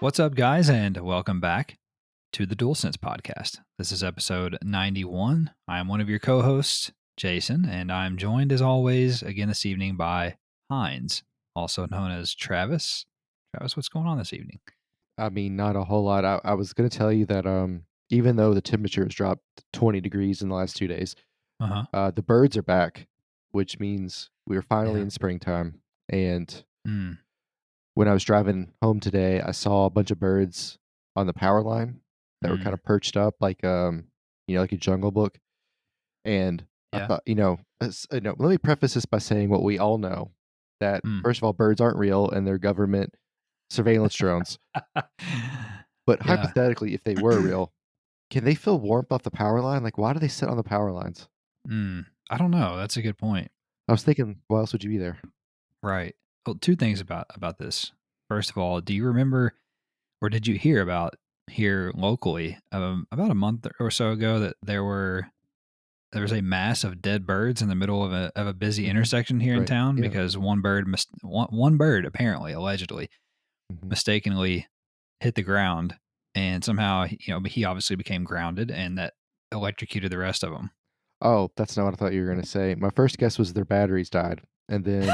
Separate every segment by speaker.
Speaker 1: What's up, guys, and welcome back to the DualSense podcast. This is episode 91. I am one of your co-hosts, Jason, and I'm joined, as always, again this evening by Hines, also known as Travis. Travis, what's going on this evening?
Speaker 2: I mean, not a whole lot. I was going to tell you that even though the temperature has dropped 20 degrees in the last 2 days, the birds are back, which means we're finally in springtime. And when I was driving home today, I saw a bunch of birds on the power line that were kind of perched up like like a Jungle Book. And I thought, let me preface this by saying what we all know, that first of all, birds aren't real and they're government surveillance drones. But hypothetically, if they were real, can they feel warmth off the power line? Like, why do they sit on the power lines?
Speaker 1: I don't know. That's a good point.
Speaker 2: I was thinking, why else would you be there?
Speaker 1: Right. Well, two things about this. First of all, do you remember, or did you hear about here locally about a month or so ago that there was a mass of dead birds in the middle of a busy intersection here in town because one bird apparently allegedly mistakenly hit the ground, and somehow he obviously became grounded, and that electrocuted the rest of them.
Speaker 2: Oh, that's not what I thought you were going to say. My first guess was their batteries died, and then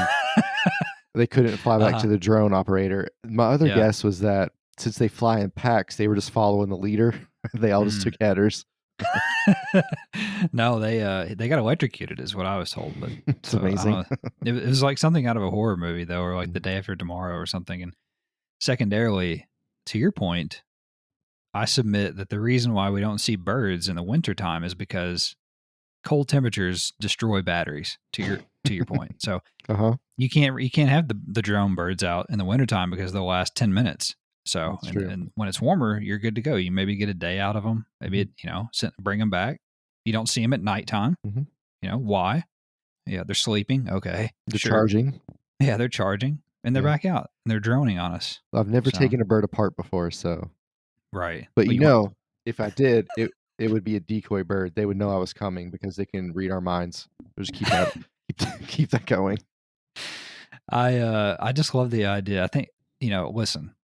Speaker 2: they couldn't fly back to the drone operator. My other guess was that since they fly in packs, they were just following the leader. They all just took headers.
Speaker 1: No, they got electrocuted, is what I was told. But
Speaker 2: it's amazing.
Speaker 1: It was like something out of a horror movie, though, or like The Day After Tomorrow or something. And secondarily, to your point, I submit that the reason why we don't see birds in the wintertime is because cold temperatures destroy batteries. To your point, so you can't have the drone birds out in the wintertime because they'll last 10 minutes. So and when it's warmer, you're good to go. You maybe get a day out of them. Maybe bring them back. You don't see them at nighttime. Why? Yeah, they're sleeping. Okay,
Speaker 2: they're charging.
Speaker 1: Yeah, they're charging, and they're back out, and they're droning on us.
Speaker 2: I've never taken a bird apart before, so
Speaker 1: right.
Speaker 2: But if I did, it would be a decoy bird. They would know I was coming because they can read our minds. We'll just keep that going.
Speaker 1: I just love the idea. I think listen,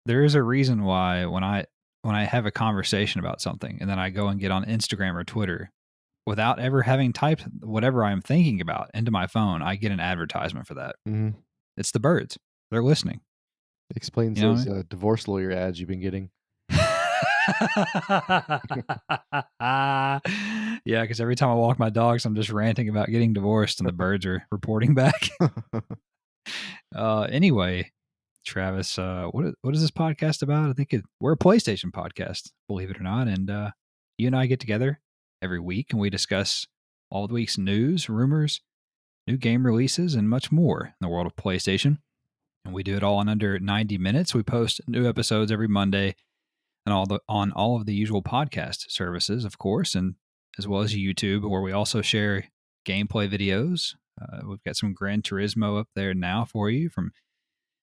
Speaker 1: there is a reason why when I have a conversation about something and then I go and get on Instagram or Twitter without ever having typed whatever I'm thinking about into my phone, I get an advertisement for that. It's the birds. They're listening.
Speaker 2: Explains those divorce lawyer ads you've been getting.
Speaker 1: Yeah, because every time I walk my dogs, I'm just ranting about getting divorced, and the birds are reporting back. Anyway, Travis, what is this podcast about? I think we're a PlayStation podcast, believe it or not, and you and I get together every week, and we discuss all the week's news, rumors, new game releases, and much more in the world of PlayStation. And we do it all in under 90 minutes. We post new episodes every Monday, and on all of the usual podcast services, of course, and as well as YouTube, where we also share gameplay videos. We've got some Gran Turismo up there now for you from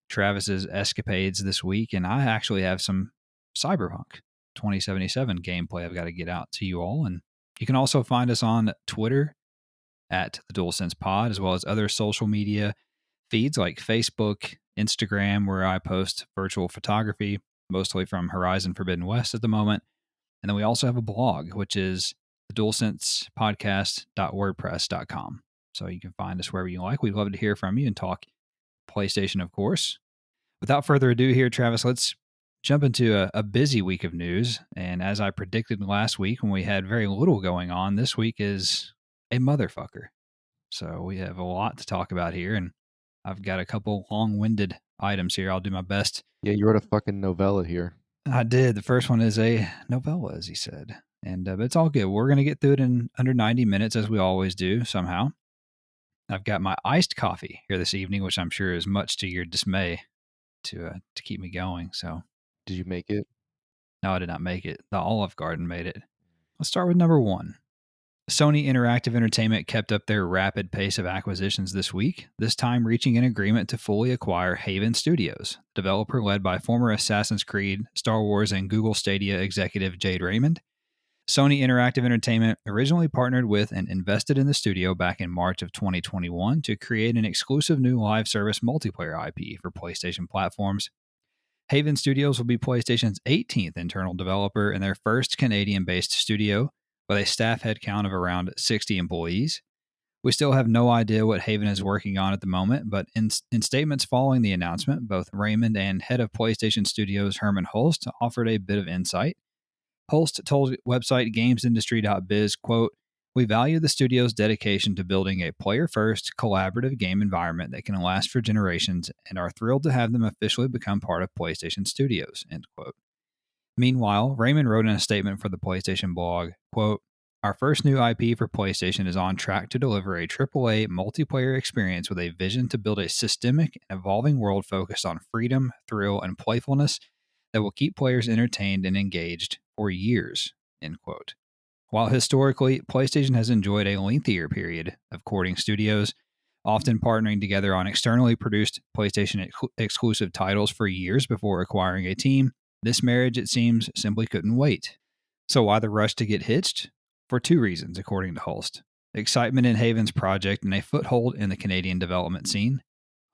Speaker 1: Travis's escapades this week, and I actually have some Cyberpunk 2077 gameplay I've got to get out to you all. And you can also find us on Twitter at the DualSense Pod, as well as other social media feeds like Facebook, Instagram, where I post virtual photography, mostly from Horizon Forbidden West at the moment. And then we also have a blog, which is the DualSensePodcast.wordpress.com. So you can find us wherever you like. We'd love to hear from you and talk PlayStation, of course. Without further ado here, Travis, let's jump into a busy week of news. And as I predicted last week when we had very little going on, this week is a motherfucker. So we have a lot to talk about here, and I've got a couple long-winded items here. I'll do my best.
Speaker 2: Yeah, you wrote a fucking novella here.
Speaker 1: I did. The first one is a novella, as he said. And but it's all good. We're going to get through it in under 90 minutes, as we always do, somehow. I've got my iced coffee here this evening, which I'm sure is much to your dismay to keep me going. So,
Speaker 2: did you make it?
Speaker 1: No, I did not make it. The Olive Garden made it. Let's start with number one. Sony Interactive Entertainment kept up their rapid pace of acquisitions this week, this time reaching an agreement to fully acquire Haven Studios, developer led by former Assassin's Creed, Star Wars, and Google Stadia executive Jade Raymond. Sony Interactive Entertainment originally partnered with and invested in the studio back in March of 2021 to create an exclusive new live service multiplayer IP for PlayStation platforms. Haven Studios will be PlayStation's 18th internal developer and their first Canadian-based studio, with a staff headcount of around 60 employees. We still have no idea what Haven is working on at the moment, but in statements following the announcement, both Raymond and head of PlayStation Studios Herman Holst offered a bit of insight. Holst told website gamesindustry.biz, quote, "We value the studio's dedication to building a player-first, collaborative game environment that can last for generations and are thrilled to have them officially become part of PlayStation Studios," end quote. Meanwhile, Raymond wrote in a statement for the PlayStation blog, quote, "Our first new IP for PlayStation is on track to deliver a AAA multiplayer experience with a vision to build a systemic and evolving world focused on freedom, thrill, and playfulness that will keep players entertained and engaged for years," end quote. While historically, PlayStation has enjoyed a lengthier period of courting studios, often partnering together on externally produced PlayStation exclusive titles for years before acquiring a team, this marriage, it seems, simply couldn't wait. So why the rush to get hitched? For two reasons, according to Holst. Excitement in Haven's project and a foothold in the Canadian development scene.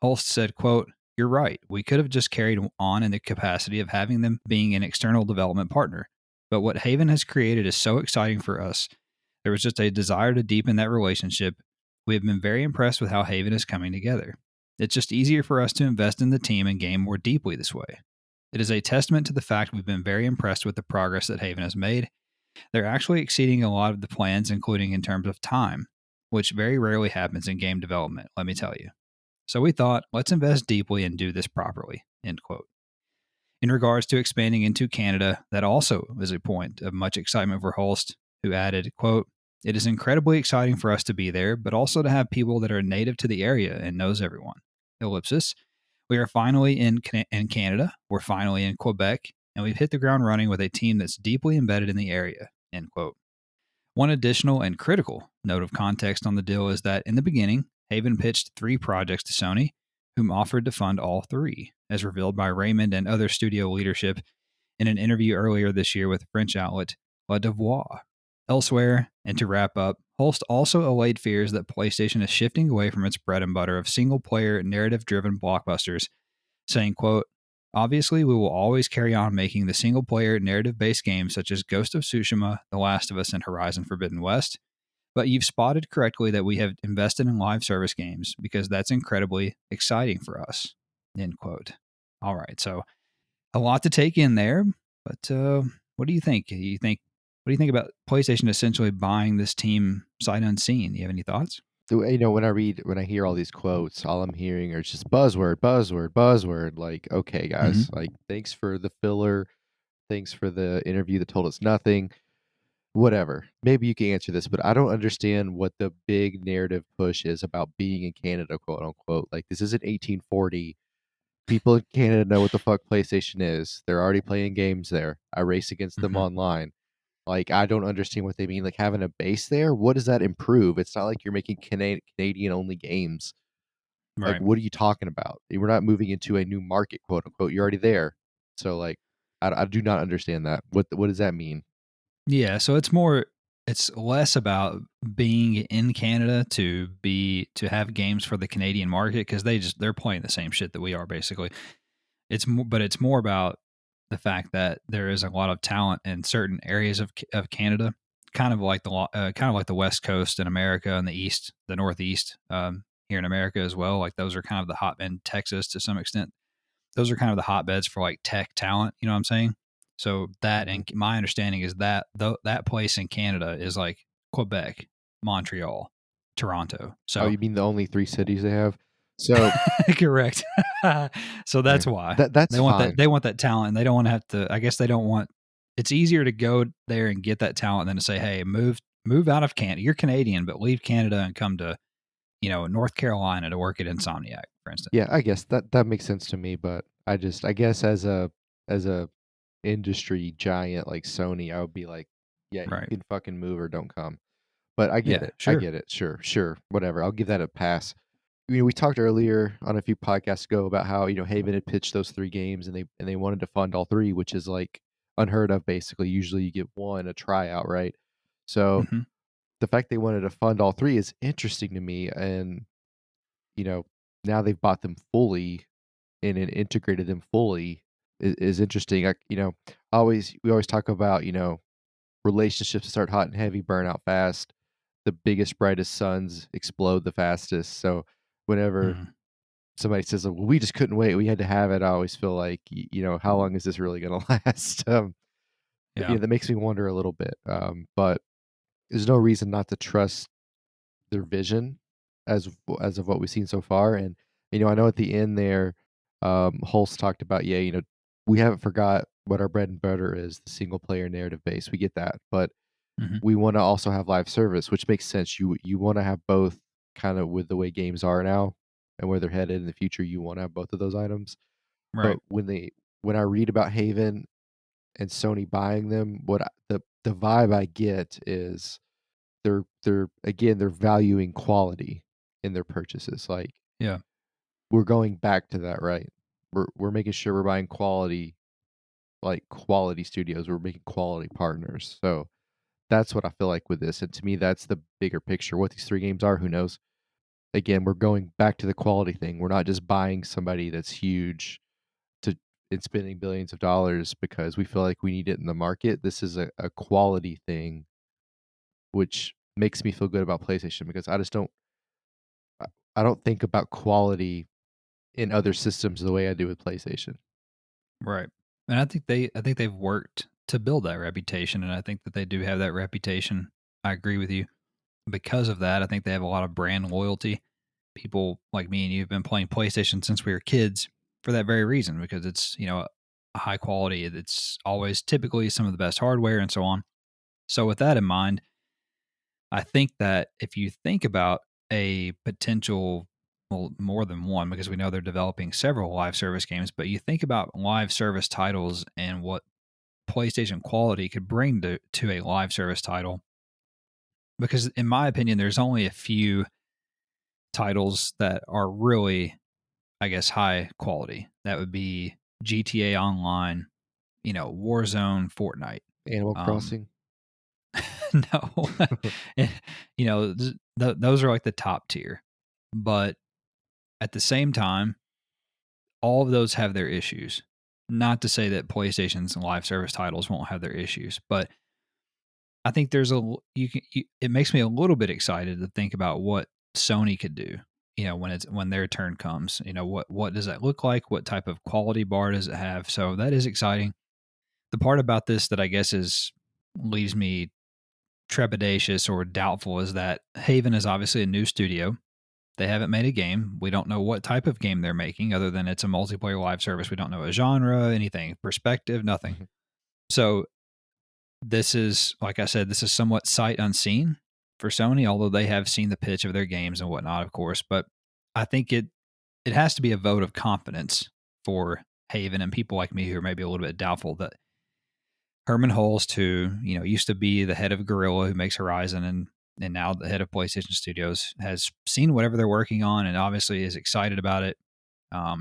Speaker 1: Holst said, quote, "You're right. We could have just carried on in the capacity of having them being an external development partner. But what Haven has created is so exciting for us. There was just a desire to deepen that relationship. We have been very impressed with how Haven is coming together. It's just easier for us to invest in the team and game more deeply this way. It is a testament to the fact we've been very impressed with the progress that Haven has made. They're actually exceeding a lot of the plans, including in terms of time, which very rarely happens in game development, let me tell you. So we thought, let's invest deeply and do this properly," end quote. In regards to expanding into Canada, that also is a point of much excitement for Holst, who added, quote, "It is incredibly exciting for us to be there, but also to have people that are native to the area and knows everyone. Ellipsis. We are finally in Canada, we're finally in Quebec, and we've hit the ground running with a team that's deeply embedded in the area," end quote. One additional and critical note of context on the deal is that in the beginning, Haven pitched 3 projects to Sony, whom offered to fund all 3, as revealed by Raymond and other studio leadership in an interview earlier this year with French outlet Le Devoir. Elsewhere, and to wrap up, Holst also allayed fears that PlayStation is shifting away from its bread and butter of single-player, narrative-driven blockbusters, saying, quote, "Obviously, we will always carry on making the single-player, narrative-based games such as Ghost of Tsushima, The Last of Us, and Horizon Forbidden West, but you've spotted correctly that we have invested in live service games because that's incredibly exciting for us," end quote. All right, so a lot to take in there, but what do you think? What do you think about PlayStation essentially buying this team sight unseen? Do you have any thoughts?
Speaker 2: You know, when I hear all these quotes, all I'm hearing are just buzzword, buzzword, buzzword. Like, okay, guys, like, thanks for the filler. Thanks for the interview that told us nothing. Whatever. Maybe you can answer this, but I don't understand what the big narrative push is about being in Canada, quote unquote. Like, this isn't 1840. People in Canada know what the fuck PlayStation is. They're already playing games there. I race against them online. Like, I don't understand what they mean. Like, having a base there, what does that improve? It's not like you're making Canadian only games. Like,
Speaker 1: Right.
Speaker 2: what are you talking about? We're not moving into a new market, quote unquote. You're already there. So, like, I do not understand that. What does that mean?
Speaker 1: Yeah, so it's less about being in Canada to have games for the Canadian market because they're playing the same shit that we are basically. It's more about the fact that there is a lot of talent in certain areas of Canada, kind of like the West Coast in America and the East, the Northeast here in America as well. Like those are kind of the hotbed, Texas to some extent. Those are kind of the hotbeds for like tech talent. You know what I'm saying? So that, and my understanding is that that place in Canada is like Quebec, Montreal, Toronto.
Speaker 2: Oh,
Speaker 1: So
Speaker 2: you mean the only 3 cities they have? So
Speaker 1: correct. So
Speaker 2: yeah,
Speaker 1: that's why
Speaker 2: that's fine.
Speaker 1: they want that talent, and they don't want to have to. I guess they don't want. It's easier to go there and get that talent than to say, "Hey, move out of Canada. You're Canadian, but leave Canada and come to North Carolina to work at Insomniac, for instance."
Speaker 2: Yeah, I guess that makes sense to me, but I guess as a industry giant like Sony, I would be like, yeah, you
Speaker 1: Right.
Speaker 2: can fucking move or don't come. But I get
Speaker 1: Yeah.
Speaker 2: it. I
Speaker 1: Sure.
Speaker 2: get it. Sure, sure, whatever. I'll give that a pass. We talked earlier on a few podcasts ago about how, Haven had pitched those 3 games and they wanted to fund all 3, which is like unheard of basically. Usually you get one, a tryout, right? So
Speaker 1: Hmm.
Speaker 2: the fact they wanted to fund all 3 is interesting to me, and you know, now they've bought them fully and integrated them fully. is interesting. We always talk about, relationships start hot and heavy, burn out fast. The biggest, brightest suns explode the fastest. So whenever
Speaker 1: Mm,
Speaker 2: somebody says, "Well, we just couldn't wait, we had to have it," I always feel like, how long is this really going to last?
Speaker 1: yeah.
Speaker 2: That makes me wonder a little bit. But there's no reason not to trust their vision as of what we've seen so far. And I know at the end there, Hulse talked about, yeah, we haven't forgot what our bread and butter is, the single player narrative base. We get that, but
Speaker 1: Hmm.
Speaker 2: we want to also have live service, which makes sense. You want to have both, kind of with the way games are now and where they're headed in the future. You want to have both of those items. But
Speaker 1: Right.
Speaker 2: when I read about Haven and Sony buying them, the vibe I get is they're valuing quality in their purchases. Like,
Speaker 1: Yeah.
Speaker 2: we're going back to that, right? We're making sure we're buying quality, like quality studios. We're making quality partners. So that's what I feel like with this. And to me, that's the bigger picture. What these three games are, who knows? Again, we're going back to the quality thing. We're not just buying somebody that's huge to and spending billions of dollars because we feel like we need it in the market. This is a quality thing, which makes me feel good about PlayStation because I I don't think about quality in other systems the way I do with PlayStation.
Speaker 1: Right. And I think they've worked to build that reputation, and I think that they do have that reputation. I agree with you. Because of that, I think they have a lot of brand loyalty. People like me and you have been playing PlayStation since we were kids for that very reason, because it's, a high quality. It's always typically some of the best hardware and so on. So with that in mind, I think that if you think about a potential, well, more than one, because we know they're developing several live service games, but you think about live service titles and what PlayStation quality could bring to a live service title. Because in my opinion, there's only a few titles that are really, I guess, high quality. That would be GTA Online, Warzone, Fortnite.
Speaker 2: Animal
Speaker 1: Um,
Speaker 2: Crossing.
Speaker 1: no, And, those are like the top tier. But at the same time, all of those have their issues. Not to say that PlayStation's live service titles won't have their issues, but I think there's it makes me a little bit excited to think about what Sony could do. When their turn comes, what does that look like? What type of quality bar does it have? So that is exciting. The part about this that I guess leaves me trepidatious or doubtful is that Haven is obviously a new studio. They haven't made a game. We don't know what type of game they're making other than it's a multiplayer live service. We don't know a genre, anything, perspective, nothing.
Speaker 2: Mhm.
Speaker 1: So this is, like I said, this is somewhat sight unseen for Sony, although they have seen the pitch of their games and whatnot, of course. But I think it has to be a vote of confidence for Haven and people like me who are maybe a little bit doubtful that Herman Hulst, who used to be the head of Guerrilla, who makes Horizon, and now the head of PlayStation Studios, has seen whatever they're working on and obviously is excited about it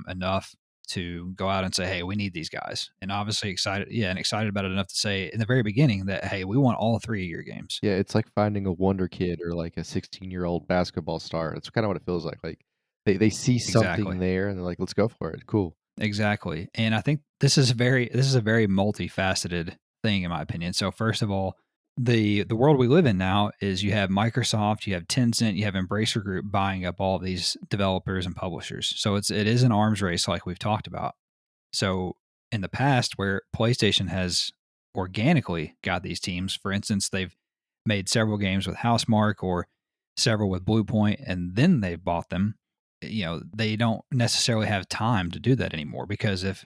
Speaker 1: enough to go out and say, "Hey, we need these guys," and obviously excited, yeah, and excited about it enough to say in the very beginning that, "Hey, we want all three of your games."
Speaker 2: Yeah, it's like finding a wonder kid or like a 16-year-old basketball star. That's kind of what it feels like. Like they see something
Speaker 1: Exactly.
Speaker 2: there and they're like, "Let's go for it." Cool.
Speaker 1: Exactly. And I think this is a very multifaceted thing in my opinion. So first of all, the world we live in now is you have Microsoft, you have Tencent, you have Embracer Group buying up all of these developers and publishers. So it is an arms race like we've talked about. So in the past where PlayStation has organically got these teams, for instance, they've made several games with Housemarque or several with Bluepoint and then they've bought them. They don't necessarily have time to do that anymore because if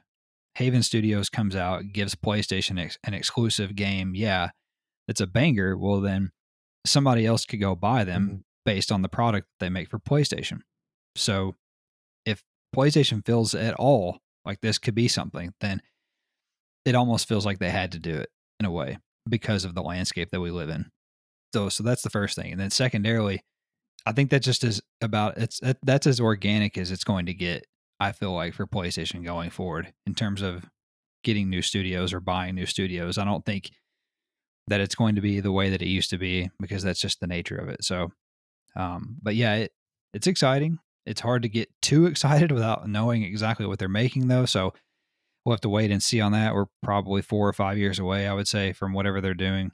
Speaker 1: Haven Studios comes out, gives PlayStation an exclusive game, yeah, it's a banger, well then somebody else could go buy
Speaker 2: Mhm.
Speaker 1: them based on the product that they make for PlayStation. So if PlayStation feels at all like this could be something, then it almost feels like they had to do it in a way because of the landscape that we live in. So that's the first thing. And then secondarily, I think that just is about that's as organic as it's going to get. I feel like for PlayStation going forward in terms of getting new studios or buying new studios. I don't think that it's going to be the way that it used to be because that's just the nature of it. So, but yeah, it's exciting. It's hard to get too excited without knowing exactly what they're making though. So we'll have to wait and see on that. We're probably 4 or 5 years away, I would say, from whatever they're doing.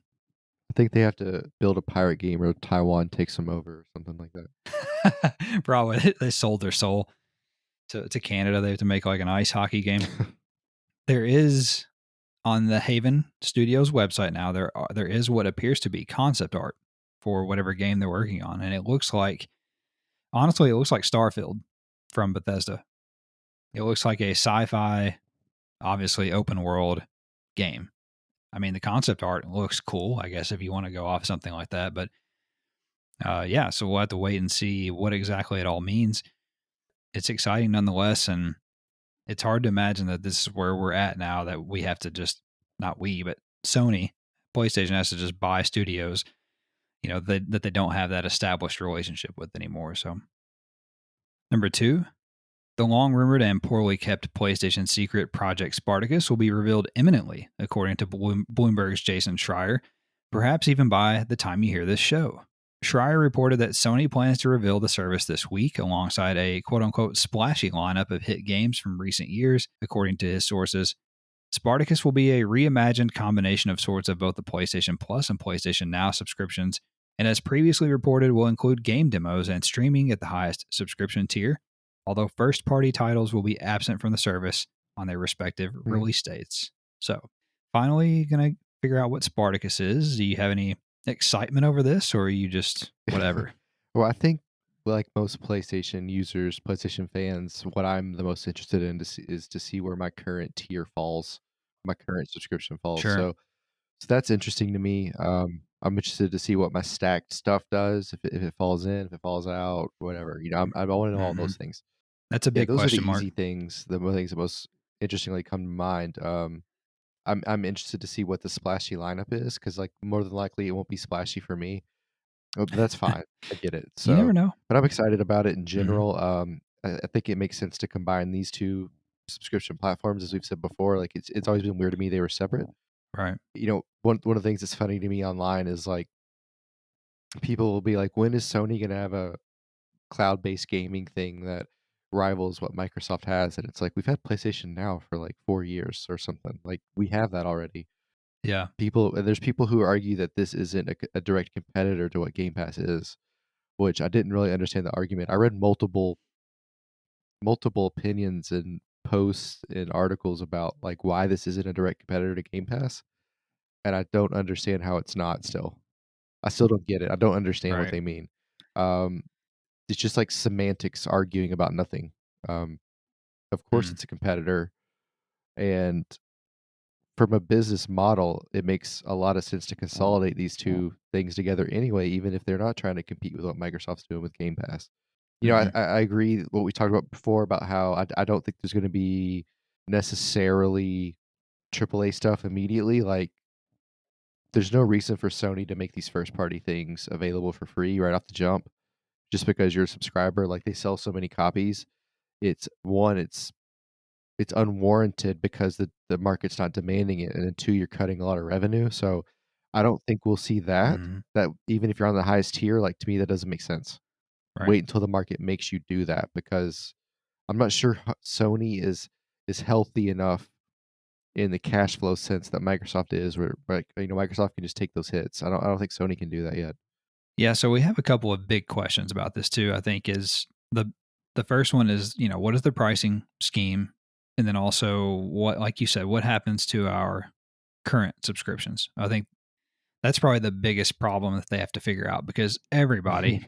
Speaker 2: I think they have to build a pirate game or Taiwan takes them over or something like
Speaker 1: that. Probably. They sold their soul to Canada. They have to make like an ice hockey game. There is, on the Haven Studios website now, there is what appears to be concept art for whatever game they're working on. And it looks like, honestly, it looks like Starfield from Bethesda. It looks like a sci-fi, obviously open world game. I mean, the concept art looks cool, I guess, if you want to go off something like that. But yeah, so we'll have to wait and see what exactly it all means. It's exciting nonetheless, and it's hard to imagine that this is where we're at now, that we have to just, not we, but Sony, PlayStation has to just buy studios, that they don't have that established relationship with anymore. So, number 2, the long-rumored and poorly kept PlayStation secret Projekt Spartacus will be revealed imminently, according to Bloomberg's Jason Schreier, perhaps even by the time you hear this show. Schreier reported that Sony plans to reveal the service this week alongside a quote-unquote splashy lineup of hit games from recent years, according to his sources. Spartacus will be a reimagined combination of sorts of both the PlayStation Plus and PlayStation Now subscriptions, and as previously reported, will include game demos and streaming at the highest subscription tier, although first-party titles will be absent from the service on their respective release dates. So, finally, going to figure out what Spartacus is. Do you have any excitement over this, or are you just whatever?
Speaker 2: Well, I think, like most PlayStation users, PlayStation fans, what I'm the most interested in is to see where my current tier falls, my current subscription falls.
Speaker 1: Sure.
Speaker 2: So that's interesting to me. I'm interested to see what my stacked stuff does, if it falls in, if it falls out, whatever. I want to know all those things.
Speaker 1: That's a big
Speaker 2: those
Speaker 1: question
Speaker 2: are the
Speaker 1: mark.
Speaker 2: easy things, the things that most interestingly come to mind. I'm interested to see what the splashy lineup is, because like more than likely it won't be splashy for me. But that's fine. I get it. So
Speaker 1: You never know.
Speaker 2: But I'm excited about it in general. I think it makes sense to combine these two subscription platforms, as we've said before. Like it's always been weird to me they were separate.
Speaker 1: Right.
Speaker 2: One of the things that's funny to me online is like people will be like, when is Sony gonna have a cloud-based gaming thing that rivals what Microsoft has? And it's like, we've had PlayStation Now for like 4 years or something. Like, we have that already.
Speaker 1: Yeah.
Speaker 2: There's people who argue that this isn't a direct competitor to what Game Pass is, which I didn't really understand the argument. I read multiple opinions and posts and articles about like why this isn't a direct competitor to Game Pass, and I don't understand how it's not still. I still don't get it. I don't understand what they mean. It's just like semantics arguing about nothing. Of course it's a competitor, and from a business model, it makes a lot of sense to consolidate these two things together anyway, even if they're not trying to compete with what Microsoft's doing with Game Pass. I agree what we talked about before about how I don't think there's going to be necessarily AAA stuff immediately. Like, there's no reason for Sony to make these first-party things available for free right off the jump, just because you're a subscriber. Like, they sell so many copies. It's unwarranted because the market's not demanding it, and then 2, you're cutting a lot of revenue. So I don't think we'll see that. That even if you're on the highest tier, like, to me, that doesn't make sense.
Speaker 1: Right.
Speaker 2: Wait until the market makes you do that, because I'm not sure Sony is healthy enough in the cash flow sense that Microsoft is, where like Microsoft can just take those hits. I don't think Sony can do that yet.
Speaker 1: Yeah, so we have a couple of big questions about this too. I think is the first one is, what is the pricing scheme? And then also what, like you said, what happens to our current subscriptions? I think that's probably the biggest problem that they have to figure out, because everybody,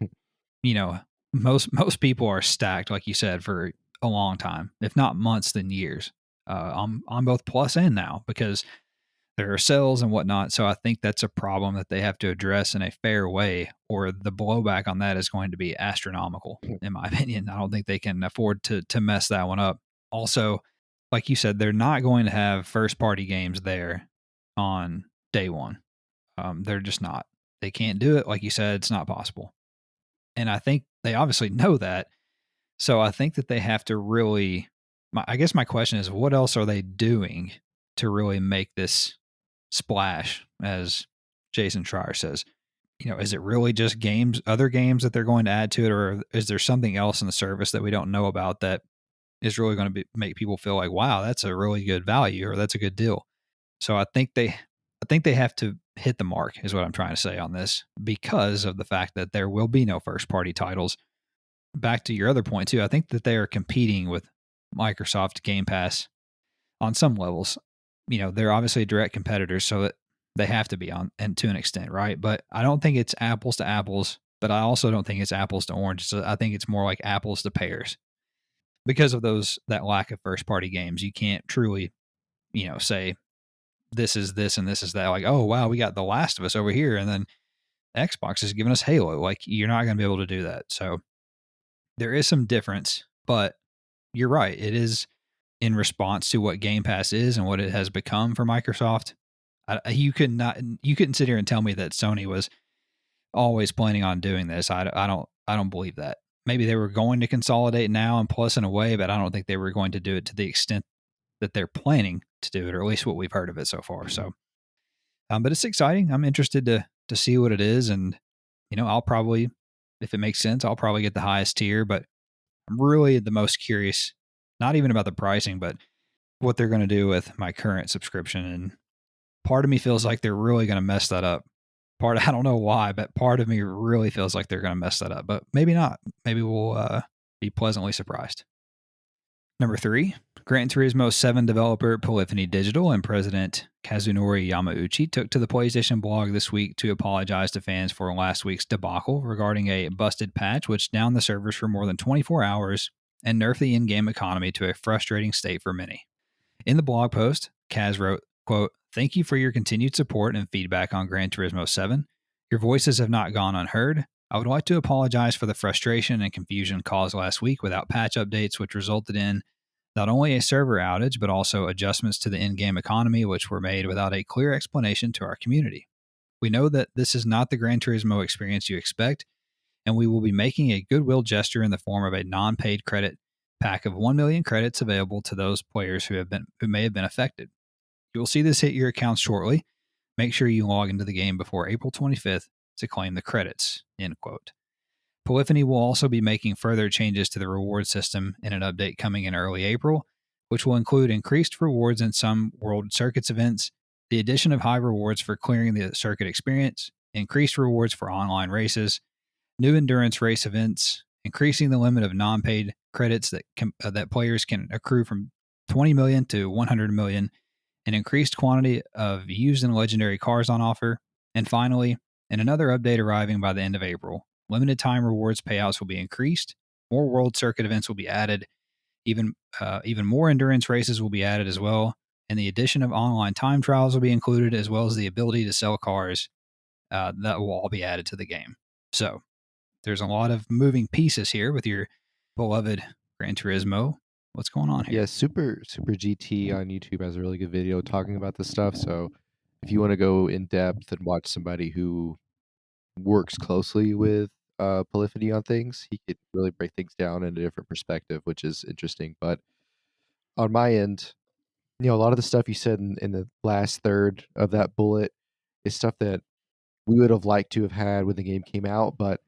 Speaker 1: most people are stacked, like you said, for a long time, if not months, then years, on both Plus and Now, because there are sales and whatnot. So I think that's a problem that they have to address in a fair way, or the blowback on that is going to be astronomical, in my opinion. I don't think they can afford to mess that one up. Also, like you said, they're not going to have first party games there on day one. They're just not. They can't do it. Like you said, it's not possible. And I think they obviously know that. So I think that they have to really, I guess my question is, what else are they doing to really make this splash, as Jason Schreier says? Is it really just games, other games that they're going to add to it, or is there something else in the service that we don't know about that is really going to make people feel like, wow, that's a really good value or that's a good deal. So I think they have to hit the mark is what I'm trying to say on this, because of the fact that there will be no first party titles. Back to your other point too, I think that they are competing with Microsoft Game Pass on some levels. They're obviously direct competitors, so that they have to be on, and to an extent, right? But I don't think it's apples to apples, but I also don't think it's apples to oranges. So I think it's more like apples to pears because of that lack of first party games. You can't truly, say this is this and this is that. Like, oh wow, we got The Last of Us over here, and then Xbox is giving us Halo. Like, you're not going to be able to do that. So there is some difference, but you're right. It is in response to what Game Pass is and what it has become for Microsoft. You couldn't sit here and tell me that Sony was always planning on doing this. I don't believe that. Maybe they were going to consolidate now and plus in a way, but I don't think they were going to do it to the extent that they're planning to do it, or at least what we've heard of it so far. So, but it's exciting. I'm interested to see what it is, and I'll probably, if it makes sense, I'll probably get the highest tier. But I'm really the most curious, not even about the pricing, but what they're going to do with my current subscription. And part of me feels like they're really going to mess that up. I don't know why, but part of me really feels like they're going to mess that up. But maybe not. Maybe we'll be pleasantly surprised. Number 3, Gran Turismo 7 developer Polyphony Digital and president Kazunori Yamauchi took to the PlayStation blog this week to apologize to fans for last week's debacle regarding a busted patch which downed the servers for more than 24 hours and nerfed the in-game economy to a frustrating state for many. In the blog post, Kaz wrote, quote, "Thank you for your continued support and feedback on Gran Turismo 7. Your voices have not gone unheard. I would like to apologize for the frustration and confusion caused last week without patch updates, which resulted in not only a server outage, but also adjustments to the in-game economy, which were made without a clear explanation to our community. We know that this is not the Gran Turismo experience you expect, and we will be making a goodwill gesture in the form of a non-paid credit pack of 1 million credits available to those players who may have been affected. You will see this hit your accounts shortly. Make sure you log into the game before April 25th to claim the credits," end quote. Polyphony will also be making further changes to the reward system in an update coming in early April, which will include increased rewards in some World Circuits events, the addition of high rewards for clearing the circuit experience, increased rewards for online races, new endurance race events, increasing the limit of non-paid credits that players can accrue from 20 million to 100 million, an increased quantity of used and legendary cars on offer, and finally, in another update arriving by the end of April, limited time rewards payouts will be increased, more World Circuit events will be added, even more endurance races will be added as well, and the addition of online time trials will be included, as well as the ability to sell cars that will all be added to the game. So there's a lot of moving pieces here with your beloved Gran Turismo. What's going on here?
Speaker 2: Yeah, Super GT on YouTube has a really good video talking about this stuff. So if you want to go in depth and watch somebody who works closely with Polyphony on things, he could really break things down in a different perspective, which is interesting. But on my end, a lot of the stuff you said in the last third of that bullet is stuff that we would have liked to have had when the game came out, but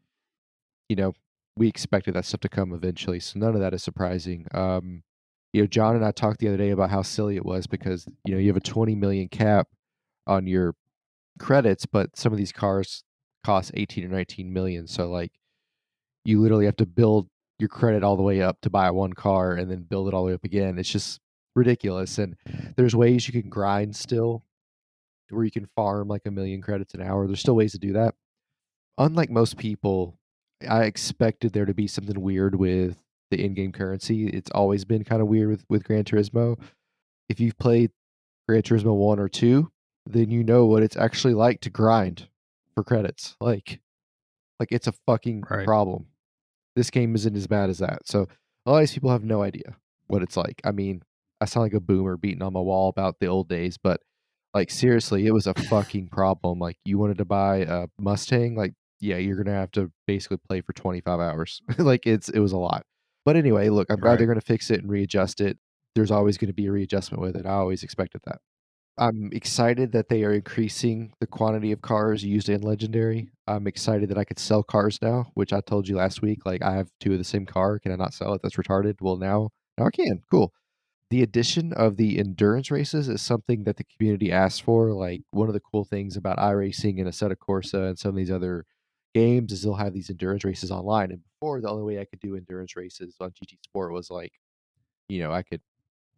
Speaker 2: we expected that stuff to come eventually, so none of that is surprising. John and I talked the other day about how silly it was because you have a 20 million cap on your credits, but some of these cars cost 18 or 19 million, so like you literally have to build your credit all the way up to buy one car and then build it all the way up again. It's just ridiculous. And there's ways you can grind still where you can farm like 1 million credits an hour. There's still ways to do that. Unlike most people, I expected there to be something weird with the in-game currency. It's always been kind of weird with Gran Turismo. If you've played Gran Turismo 1 or 2, then you know what it's actually like to grind for credits. Like it's a fucking problem. This game isn't as bad as that. So a lot of these people have no idea what it's like. I mean, I sound like a boomer beating on my wall about the old days, but like seriously, it was a fucking problem. Like you wanted to buy a Mustang, like yeah, you're gonna have to basically play for 25 hours. Like it was a lot. But anyway, look, I'm glad they're gonna fix it and readjust it. There's always gonna be a readjustment with it. I always expected that. I'm excited that they are increasing the quantity of cars used in Legendary. I'm excited that I could sell cars now, which I told you last week. Like I have 2 of the same car. Can I not sell it? That's retarded. Well, now Now I can. Cool. The addition of the endurance races is something that the community asked for. Like, one of the cool things about iRacing and Assetto Corsa and some of these other games is they'll have these endurance races online. And before, the only way I could do endurance races on GT Sport was like, I could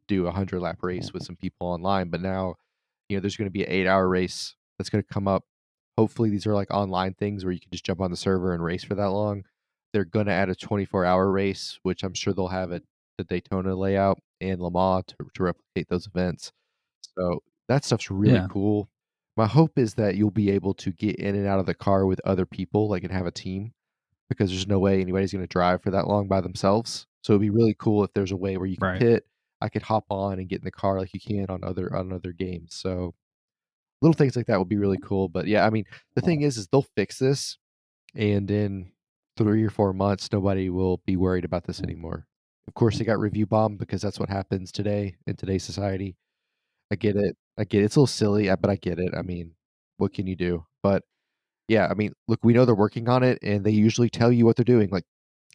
Speaker 2: do a 100-lap race with some people online. But now, there's going to be an 8-hour race that's going to come up. Hopefully, these are like online things where you can just jump on the server and race for that long. They're going to add a 24-hour race, which I'm sure they'll have at the Daytona layout and Le Mans to replicate those events. So that stuff's really
Speaker 1: Yeah.
Speaker 2: cool. My hope is that you'll be able to get in and out of the car with other people, like, and have a team, because there's no way anybody's going to drive for that long by themselves. So it'd be really cool if there's a way where you could
Speaker 1: Right.
Speaker 2: pit. I could hop on and get in the car like you can on other games. So little things like that would be really cool. But yeah, I mean, the thing is they'll fix this, and in 3 or 4 months, nobody will be worried about this anymore. Of course, they got review bombed because that's what happens today in today's society. I get it. I get it. It's a little silly, but I get it. I mean, what can you do? But yeah, I mean, look, we know they're working on it, and they usually tell you what they're doing. Like,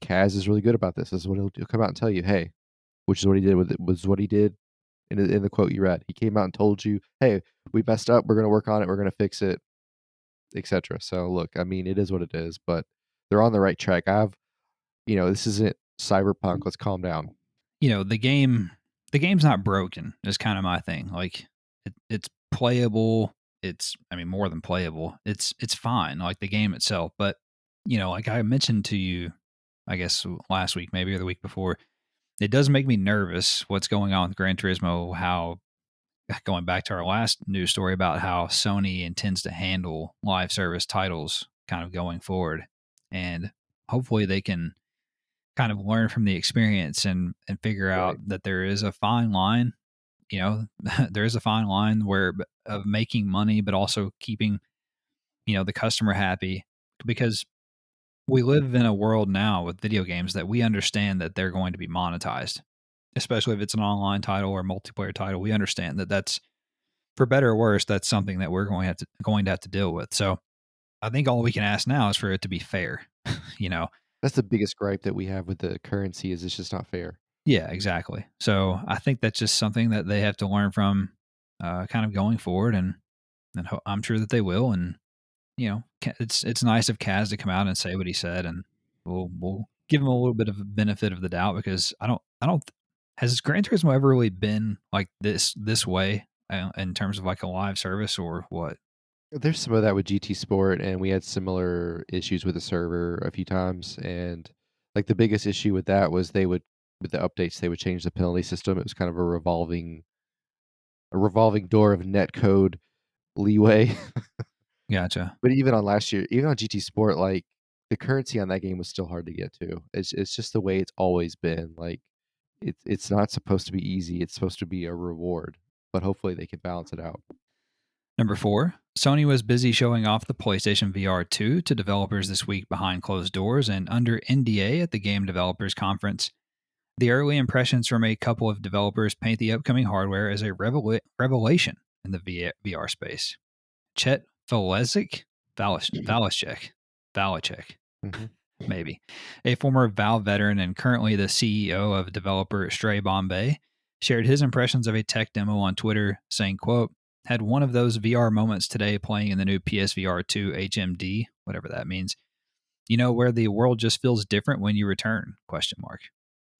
Speaker 2: Kaz is really good about this. This is what he'll come out and tell you. Hey, which is what he did with it. Was what he did in the quote you read. He came out and told you, "Hey, we messed up. We're going to work on it. We're going to fix it, etc." So look, I mean, it is what it is, but they're on the right track. This isn't Cyberpunk. Let's calm down.
Speaker 1: The game's not broken is kind of my thing. Like, it's playable. I mean, more than playable. It's fine, like the game itself. But like I mentioned to you, I guess last week, maybe, or the week before, it does make me nervous what's going on with Gran Turismo. How, going back to our last news story about how Sony intends to handle live service titles kind of going forward, and hopefully they can kind of learn from the experience and figure out
Speaker 2: Right.
Speaker 1: that there is a fine line. There is a fine line where of making money but also keeping the customer happy, because we live in a world now with video games that we understand that they're going to be monetized, especially if it's an online title or multiplayer title. We understand that that's, for better or worse, that's something that we're going to have to deal with. So I think all we can ask now is for it to be fair. you know
Speaker 2: That's the biggest gripe that we have with the currency is it's just not fair.
Speaker 1: Yeah, exactly. So I think that's just something that they have to learn from, kind of going forward, and I'm sure that they will. And it's nice of Kaz to come out and say what he said, and we'll give him a little bit of a benefit of the doubt, because I don't has Gran Turismo ever really been like this way, in terms of like a live service or what?
Speaker 2: There's some of that with GT Sport, and we had similar issues with the server a few times. And like the biggest issue with that was with the updates, they would change the penalty system. It was kind of a revolving door of net code leeway.
Speaker 1: Gotcha.
Speaker 2: But even on GT Sport, like the currency on that game was still hard to get to. It's just the way it's always been. Like it's not supposed to be easy. It's supposed to be a reward. But hopefully they can balance it out.
Speaker 1: Number 4, Sony was busy showing off the PlayStation VR 2 to developers this week behind closed doors and under NDA at the Game Developers Conference. The early impressions from a couple of developers paint the upcoming hardware as a revelation in the VR space. Chet Valacek,
Speaker 2: Mm-hmm.
Speaker 1: maybe, a former Valve veteran and currently the CEO of developer Stray Bombay, shared his impressions of a tech demo on Twitter, saying, quote, "Had one of those VR moments today playing in the new PSVR 2 HMD, whatever that means. Where the world just feels different when you return, question mark."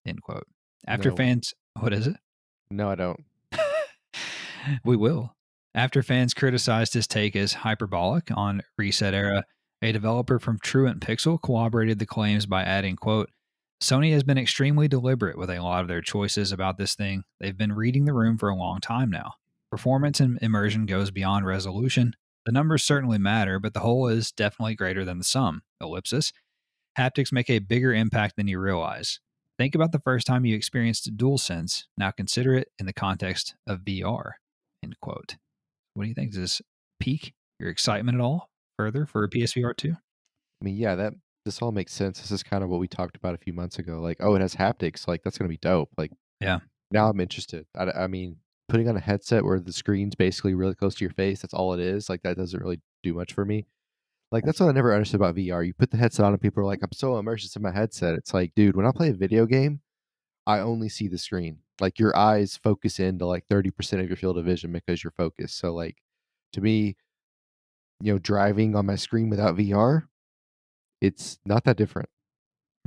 Speaker 1: End quote. After
Speaker 2: No,
Speaker 1: fans, what is it?
Speaker 2: no, I don't.
Speaker 1: We will. After fans criticized his take as hyperbolic on Reset Era, a developer from Truant Pixel corroborated the claims by adding, quote, "Sony has been extremely deliberate with a lot of their choices about this thing. They've been reading the room for a long time now. Performance and immersion goes beyond resolution. The numbers certainly matter, but the whole is definitely greater than the sum. Ellipsis. Haptics make a bigger impact than you realize. Think about the first time you experienced DualSense. Now consider it in the context of VR." End quote. What do you think? Does this pique your excitement at all further for PSVR 2?
Speaker 2: I mean, yeah, this all makes sense. This is kind of what we talked about a few months ago. Like, oh, it has haptics. Like, that's gonna be dope. Like,
Speaker 1: Yeah.
Speaker 2: now I'm interested. I mean, putting on a headset where the screen's basically really close to your face, that's all it is. Like, that doesn't really do much for me. Like, that's what I never understood about VR. You put the headset on and people are like, "I'm so immersed in my headset." It's like, dude, when I play a video game, I only see the screen. Like your eyes focus into like 30% of your field of vision because you're focused. So like to me, driving on my screen without VR, it's not that different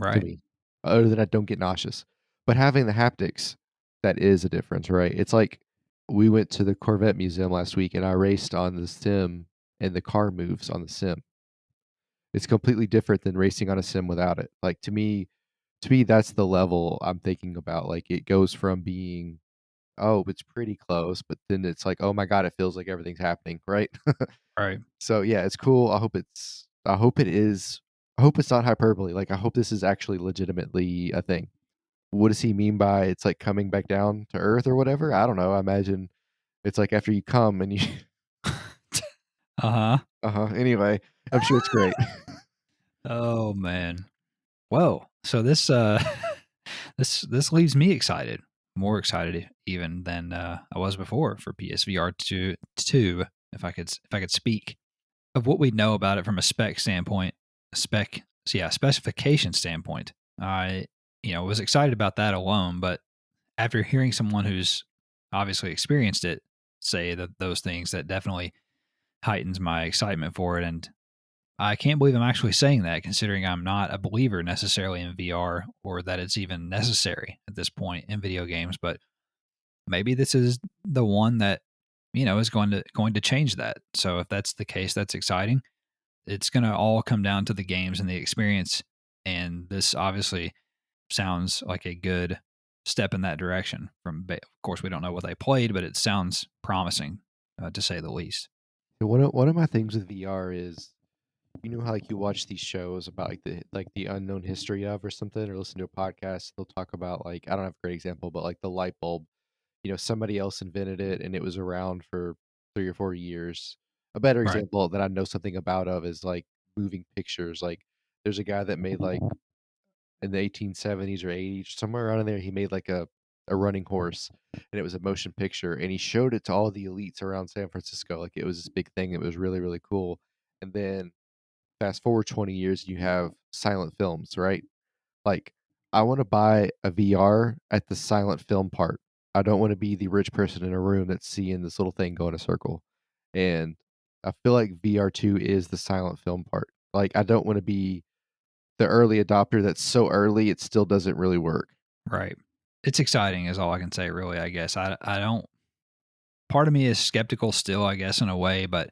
Speaker 2: to
Speaker 1: Right.
Speaker 2: me, other than I don't get nauseous. But having the haptics, that is a difference, right? It's like we went to the Corvette Museum last week and I raced on the sim and the car moves on the sim. It's completely different than racing on a sim without it. Like to me, that's the level I'm thinking about. Like it goes from being, oh, it's pretty close, but then it's like, oh my god, it feels like everything's happening, right?
Speaker 1: Right.
Speaker 2: So yeah, it's cool. I hope it is. I hope it's not hyperbole. Like I hope this is actually legitimately a thing. What does he mean by it's like coming back down to earth or whatever? I don't know. I imagine it's like after you come and you.
Speaker 1: Uh-huh.
Speaker 2: Anyway, I'm sure it's great.
Speaker 1: Oh man. Whoa. So this this leaves me excited. More excited even than I was before for PSVR 2, if I could speak of what we know about it from a specification standpoint. I was excited about that alone, but after hearing someone who's obviously experienced it say that those things, that definitely heightens my excitement for it. And I can't believe I'm actually saying that, considering I'm not a believer necessarily in VR or that it's even necessary at this point in video games. But maybe this is the one that is going to change that. So if that's the case, that's exciting. It's going to all come down to the games and the experience, and this obviously sounds like a good step in that direction. Of course, we don't know what they played, but it sounds promising, to say the least.
Speaker 2: One of my things with VR is, how like you watch these shows about like the unknown history of or something, or listen to a podcast, they'll talk about like, I don't have a great example, but like the light bulb. Somebody else invented it and it was around for 3 or 4 years. A better
Speaker 1: Right.
Speaker 2: example that I know something about of is like moving pictures. Like there's a guy that made like in the 1870s or 80s, somewhere around in there, he made like a running horse and it was a motion picture and he showed it to all the elites around San Francisco. Like it was this big thing. It was really, really cool. And then fast forward 20 years, you have silent films, right? Like, I want to buy a VR at the silent film part. I don't want to be the rich person in a room that's seeing this little thing go in a circle. And I feel like VR2 is the silent film part. Like, I don't want to be the early adopter that's so early it still doesn't really work.
Speaker 1: Right. It's exciting is all I can say, really, I guess. I don't part of me is skeptical still, I guess, in a way, but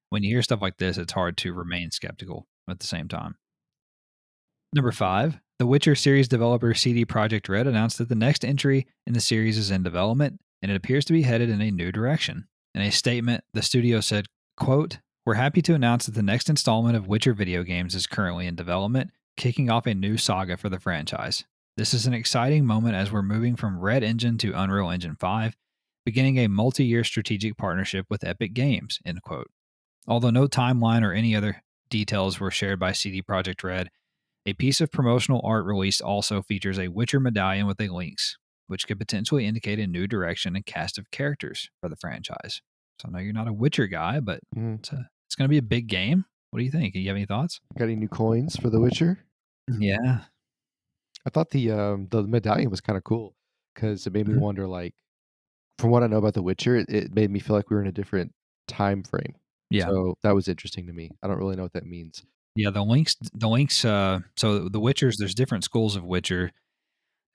Speaker 1: when you hear stuff like this, it's hard to remain skeptical at the same time. Number 5, The Witcher series developer CD Projekt RED announced that the next entry in the series is in development, and it appears to be headed in a new direction. In a statement, the studio said, quote, "We're happy to announce that the next installment of Witcher video games is currently in development, kicking off a new saga for the franchise. This is an exciting moment as we're moving from Red Engine to Unreal Engine 5, beginning a multi-year strategic partnership with Epic Games," end quote. Although no timeline or any other details were shared by CD Projekt Red, a piece of promotional art released also features a Witcher medallion with a lynx, which could potentially indicate a new direction and cast of characters for the franchise. So I know you're not a Witcher guy, but
Speaker 2: Mhm.
Speaker 1: it's going to be a big game. What do you think? Do you have any thoughts?
Speaker 2: Got any new coins for The Witcher?
Speaker 1: Yeah.
Speaker 2: I thought the medallion was kind of cool because it made me
Speaker 1: Mhm.
Speaker 2: wonder, like, from what I know about The Witcher, it made me feel like we were in a different time frame.
Speaker 1: Yeah.
Speaker 2: So that was interesting to me. I don't really know what that means.
Speaker 1: Yeah. So the Witchers, there's different schools of Witcher.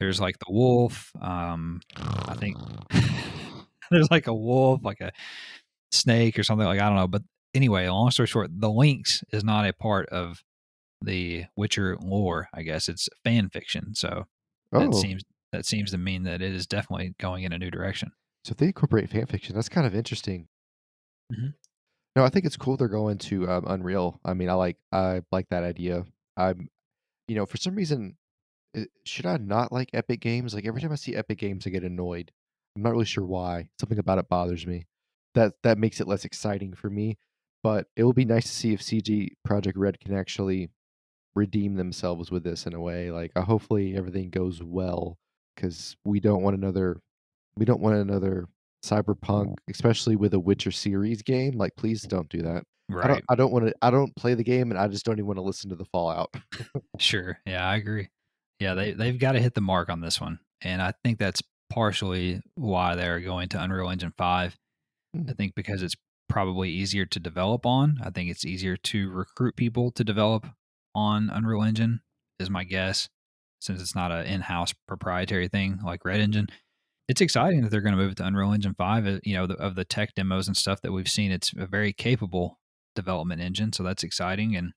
Speaker 1: There's like the wolf. I think there's like a wolf, like a snake or something, like, I don't know. But anyway, long story short, the lynx is not a part of the Witcher lore. I guess it's fan fiction. So that
Speaker 2: Oh,
Speaker 1: seems that seems to mean that it is definitely going in a new direction.
Speaker 2: so if they incorporate fan fiction, that's kind of interesting.
Speaker 1: Mhm.
Speaker 2: No, I think it's cool they're going to Unreal. I mean, I like that idea. I'm, for some reason, should I not like Epic Games? Like every time I see Epic Games, I get annoyed. I'm not really sure why. Something about it bothers me. That makes it less exciting for me. But it will be nice to see if CG Project Red can actually redeem themselves with this in a way. Like, hopefully everything goes well because we don't want another Cyberpunk, especially with a Witcher series game. Like, please don't do that. I don't
Speaker 1: Right.
Speaker 2: I don't want to I don't play the game and I just don't even want to listen to the Fallout.
Speaker 1: Sure. Yeah, I agree. Yeah, they've got to hit the mark on this one. and I think that's partially why they're going to Unreal Engine 5. I think because it's probably easier to develop on. I think it's easier to recruit people to develop on Unreal Engine, is my guess, since it's not an in-house proprietary thing like Red Engine. It's exciting that they're going to move to Unreal Engine 5. Of the tech demos and stuff that we've seen, it's a very capable development engine, so that's exciting. And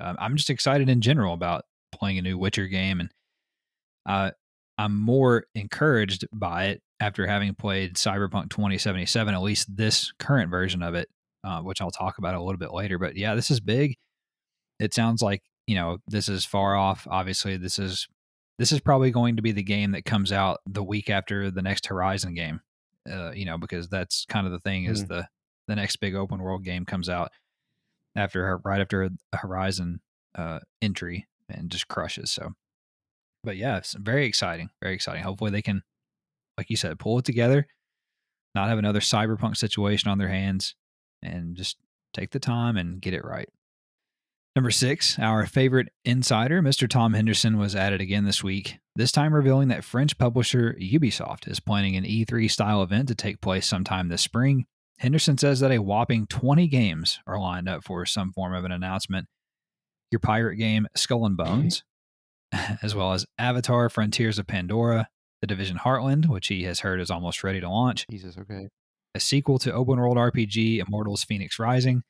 Speaker 1: I'm just excited in general about playing a new Witcher game, and I'm more encouraged by it after having played Cyberpunk 2077, at least this current version of it, which I'll talk about a little bit later. But yeah, this is big. It sounds like, this is far off. Obviously, this is probably going to be the game that comes out the week after the next Horizon game, because that's kind of the thing is the next big open world game comes out right after a Horizon entry and just crushes. So, but yeah, it's very exciting, very exciting. Hopefully they can, like you said, pull it together, not have another Cyberpunk situation on their hands, and just take the time and get it right. Number 6, our favorite insider, Mr. Tom Henderson, was added again this week, this time revealing that French publisher Ubisoft is planning an E3-style event to take place sometime this spring. Henderson says that a whopping 20 games are lined up for some form of an announcement. Your pirate game, Skull and Bones, as well as Avatar, Frontiers of Pandora, The Division Heartland, which he has heard is almost ready to launch.
Speaker 2: Jesus, okay.
Speaker 1: A sequel to open-world RPG Immortals Phoenix Rising,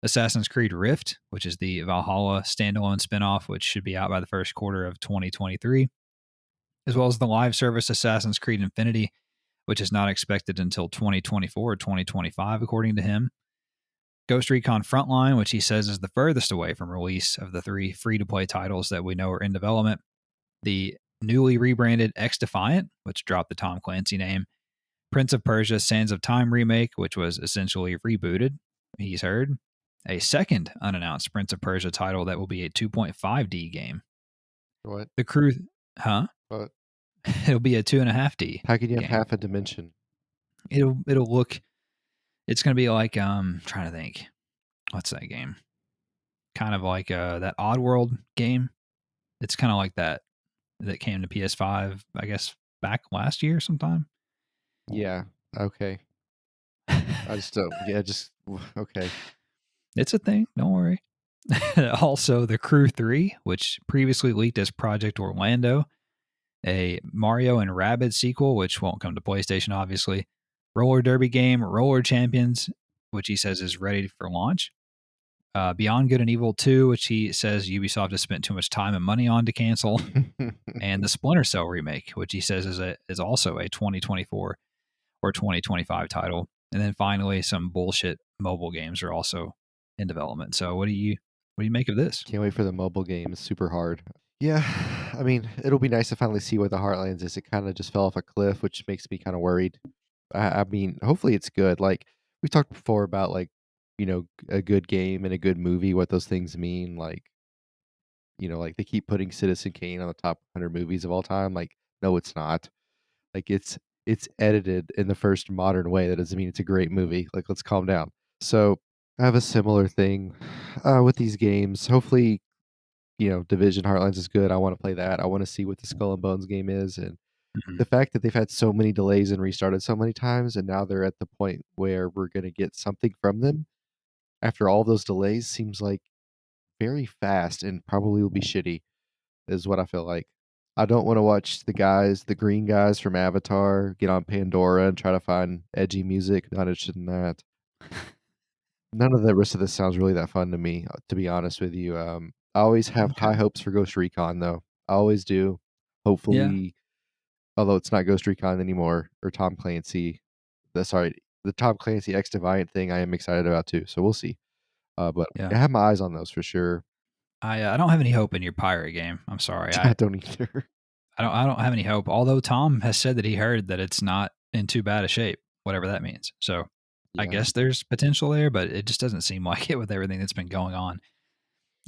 Speaker 1: Assassin's Creed Rift, which is the Valhalla standalone spinoff, which should be out by the first quarter of 2023, as well as the live service Assassin's Creed Infinity, which is not expected until 2024 or 2025, according to him. Ghost Recon Frontline, which he says is the furthest away from release of the 3 free-to-play titles that we know are in development. The newly rebranded X Defiant, which dropped the Tom Clancy name. Prince of Persia Sands of Time remake, which was essentially rebooted, he's heard. A second unannounced Prince of Persia title that will be a 2.5D game.
Speaker 2: What?
Speaker 1: The Crew... Huh?
Speaker 2: What?
Speaker 1: It'll be a 2.5D
Speaker 2: How can you have
Speaker 1: game.
Speaker 2: half a dimension?
Speaker 1: It'll look... It's going to be like... trying to think. What's that game? Kind of like that Oddworld game. It's kind of like that came to PS5, I guess, back last year sometime.
Speaker 2: Yeah. Okay. I just don't. Yeah. Just okay.
Speaker 1: It's a thing. Don't worry. Also, The Crew 3, which previously leaked as Project Orlando, a Mario and Rabbids sequel, which won't come to PlayStation, obviously. Roller derby game, Roller Champions, which he says is ready for launch. Beyond Good and Evil 2, which he says Ubisoft has spent too much time and money on to cancel. And the Splinter Cell remake, which he says is also a 2024 or 2025 title. And then finally, some bullshit mobile games are also in development. So what do you make of this?
Speaker 2: Can't wait for the mobile game. It's super hard. Yeah, I mean, it'll be nice to finally see what the Heartlands is. It kind of just fell off a cliff, which makes me kind of worried. I mean, hopefully it's good. Like we talked before about like, a good game and a good movie, what those things mean. Like, like they keep putting Citizen Kane on the top 100 movies of all time. Like, no, it's not. Like it's edited in the first modern way. That doesn't mean it's a great movie. Like, let's calm down. So I have a similar thing with these games. Hopefully, Division Heartlands is good. I want to play that. I want to see what the Skull and Bones game is, and the fact that they've had so many delays and restarted so many times, and now they're at the point where we're going to get something from them after all those delays seems like very fast and probably will be shitty, is what I feel like. I don't want to watch the green guys from Avatar, get on Pandora and try to find edgy music. Not interested in that. None of the rest of this sounds really that fun to me, to be honest with you. I always have high hopes for Ghost Recon, though. I always do. Hopefully, although it's not Ghost Recon anymore, or Tom Clancy. The Tom Clancy X Defiant thing I am excited about too. So we'll see. But I have my eyes on those for sure.
Speaker 1: I don't have any hope in your pirate game. I'm sorry.
Speaker 2: I don't either.
Speaker 1: I don't have any hope. Although Tom has said that he heard that it's not in too bad a shape, whatever that means. So I guess there's potential there, but it just doesn't seem like it with everything that's been going on.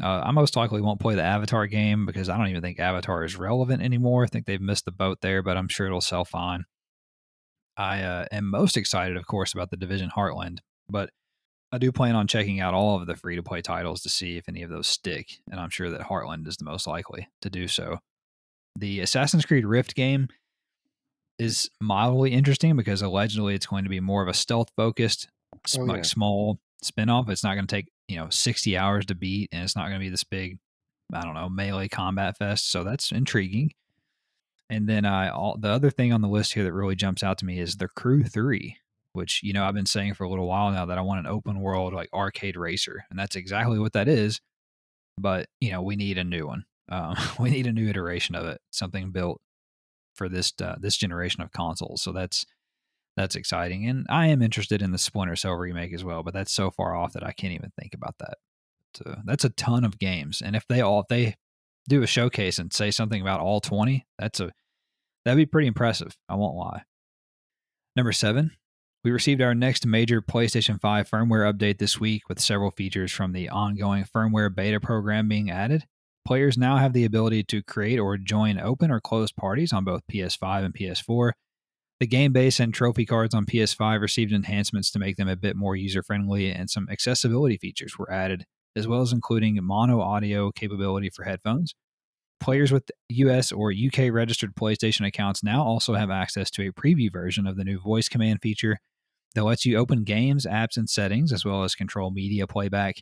Speaker 1: I most likely won't play the Avatar game because I don't even think Avatar is relevant anymore. I think they've missed the boat there, but I'm sure it'll sell fine. I am most excited, of course, about the Division Heartland, but I do plan on checking out all of the free-to-play titles to see if any of those stick, and I'm sure that Heartland is the most likely to do so. The Assassin's Creed Rift game, is mildly interesting because allegedly it's going to be more of a stealth focused, like small spinoff. It's not going to take 60 hours to beat, and it's not going to be this big, I don't know, melee combat fest. So that's intriguing. And then the other thing on the list here that really jumps out to me is The Crew 3, which I've been saying for a little while now that I want an open world like arcade racer, and that's exactly what that is. But we need a new one. We need a new iteration of it, something built for this generation of consoles. So that's exciting, and I am interested in the Splinter Cell remake as well. But that's so far off that I can't even think about that. So that's a ton of games, and if they do a showcase and say something about all 20, that'd be pretty impressive. I won't lie. Number 7, we received our next major PlayStation 5 firmware update this week with several features from the ongoing firmware beta program being added. Players now have the ability to create or join open or closed parties on both PS5 and PS4. The game base and trophy cards on PS5 received enhancements to make them a bit more user-friendly, and some accessibility features were added, as well as including mono audio capability for headphones. Players with US or UK registered PlayStation accounts now also have access to a preview version of the new voice command feature that lets you open games, apps, and settings, as well as control media playback.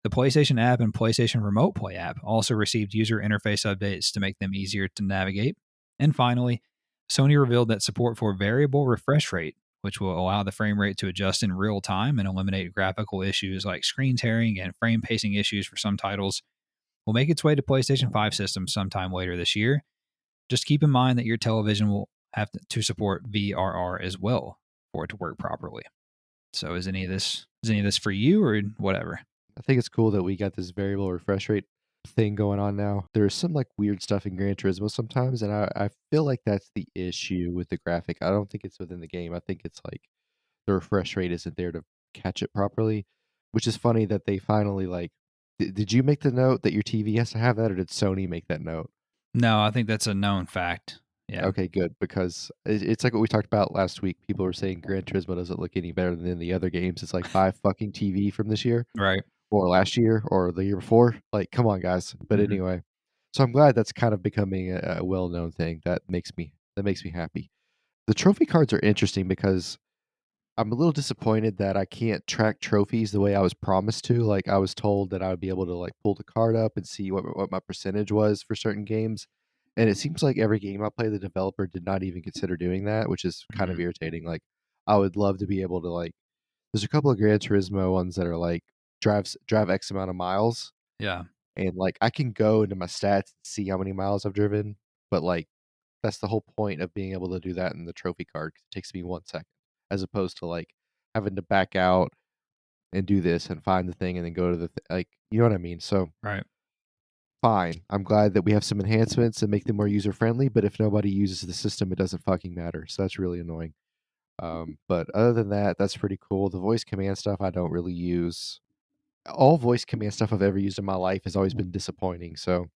Speaker 1: The PlayStation app and PlayStation Remote Play app also received user interface updates to make them easier to navigate. And finally, Sony revealed that support for variable refresh rate, which will allow the frame rate to adjust in real time and eliminate graphical issues like screen tearing and frame pacing issues for some titles, will make its way to PlayStation 5 systems sometime later this year. Just keep in mind that your television will have to support VRR as well for it to work properly. So is any of this for you or whatever?
Speaker 2: I think it's cool that we got this variable refresh rate thing going on now. There's some like weird stuff in Gran Turismo sometimes, and I feel like that's the issue with the graphic. I don't think it's within the game. I think it's like the refresh rate isn't there to catch it properly, which is funny that they finally like. Did you make the note that your TV has to have that, or did Sony make that note?
Speaker 1: No, I think that's a known fact. Yeah.
Speaker 2: Okay, good, because it's like what we talked about last week. People were saying Gran Turismo doesn't look any better than the other games. It's like 5 fucking TV from this year.
Speaker 1: Right.
Speaker 2: Or last year or the year before. Like, come on, guys. But anyway, so I'm glad that's kind of becoming a well-known thing. That makes me happy. The trophy cards are interesting because I'm a little disappointed that I can't track trophies the way I was promised to. Like, I was told that I would be able to like pull the card up and see what my percentage was for certain games. And it seems like every game I play, the developer did not even consider doing that, which is kind of irritating. Like, I would love to be able to like. There's a couple of Gran Turismo ones that are like drive X amount of miles.
Speaker 1: Yeah.
Speaker 2: And like I can go into my stats and see how many miles I've driven, but like that's the whole point of being able to do that in the trophy card. 'Cause it takes me 1 second, as opposed to like having to back out and do this and find the thing and then go to the like you know what I mean. So
Speaker 1: Right.
Speaker 2: fine. I'm glad that we have some enhancements and make them more user friendly. But if nobody uses the system, it doesn't fucking matter. So that's really annoying. But other than that, that's pretty cool. The voice command stuff I don't really use. All voice command stuff I've ever used in my life has always been disappointing. So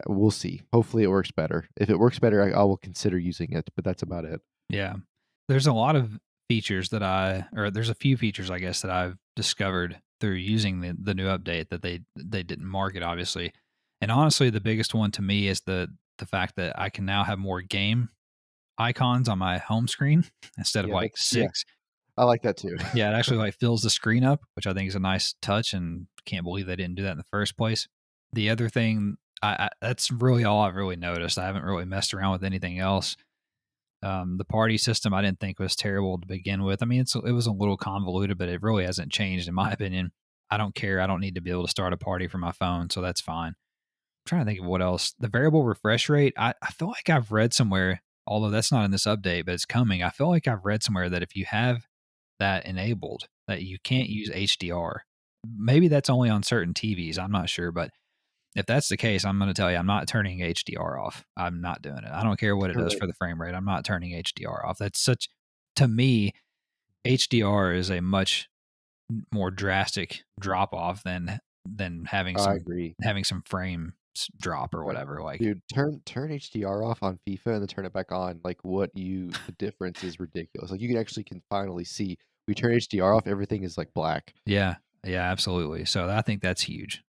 Speaker 2: we'll see. Hopefully it works better. If it works better, I will consider using it, but that's about it.
Speaker 1: Yeah. There's a lot of features there's a few features, I guess, that I've discovered through using the new update that they didn't market, obviously. And honestly, the biggest one to me is the fact that I can now have more game icons on my home screen instead of like 6.
Speaker 2: I like that too.
Speaker 1: Yeah, it actually like fills the screen up, which I think is a nice touch, and can't believe they didn't do that in the first place. The other thing, that's really all I've really noticed. I haven't really messed around with anything else. The party system I didn't think was terrible to begin with. I mean, it was a little convoluted, but it really hasn't changed in my opinion. I don't care. I don't need to be able to start a party from my phone, so that's fine. I'm trying to think of what else. The variable refresh rate, I feel like I've read somewhere, although that's not in this update, but it's coming. I feel like I've read somewhere that if you have that enabled, that you can't use HDR. Maybe that's only on certain TVs. I'm not sure, but if that's the case, I'm going to tell you, I'm not turning HDR off. I'm not doing it. I don't care what it does for the frame rate. I'm not turning HDR off. That's to me, HDR is a much more drastic drop off than having some,
Speaker 2: I agree.
Speaker 1: having some frame drop or whatever. Like,
Speaker 2: dude, turn HDR off on FIFA and then turn it back on. Like the difference is ridiculous. Like you can finally see. We turn HDR off, everything is like black.
Speaker 1: Yeah, absolutely. So I think that's huge.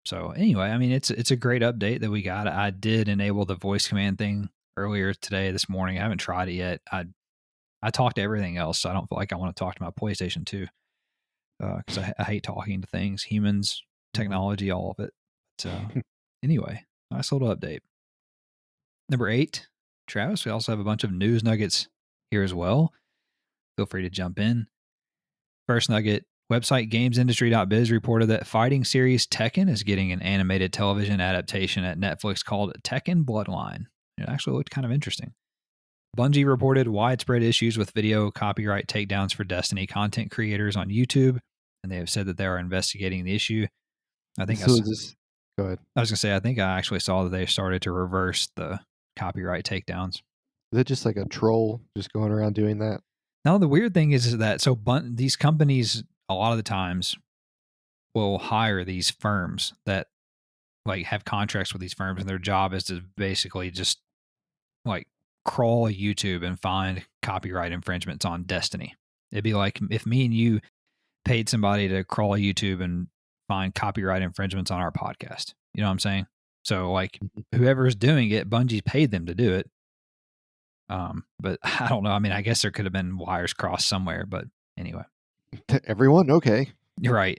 Speaker 1: So anyway, I mean, it's a great update that we got. I did enable the voice command thing earlier today, this morning. I haven't tried it yet. I talk to everything else, so I don't feel like I want to talk to my PlayStation 2 because I hate talking to things, humans, technology, all of it. But anyway, nice little update. Number 8, Travis, we also have a bunch of news nuggets here as well. Feel free to jump in. First nugget, website gamesindustry.biz reported that fighting series Tekken is getting an animated television adaptation at Netflix called Tekken Bloodline. It actually looked kind of interesting. Bungie reported widespread issues with video copyright takedowns for Destiny content creators on YouTube, and they have said that they are investigating the issue. I think
Speaker 2: So is this? Go ahead.
Speaker 1: I was going to say, I think I actually saw that they started to reverse the copyright takedowns.
Speaker 2: Is it just like a troll just going around doing that?
Speaker 1: Now, the weird thing is that these companies, a lot of the times, will hire these firms that like have contracts with these firms, and their job is to basically just like crawl YouTube and find copyright infringements on Destiny. It'd be like if me and you paid somebody to crawl YouTube and find copyright infringements on our podcast. You know what I'm saying? So like whoever's doing it, Bungie paid them to do it. But I don't know. I mean, I guess there could have been wires crossed somewhere, but anyway.
Speaker 2: Everyone? Okay.
Speaker 1: You're right.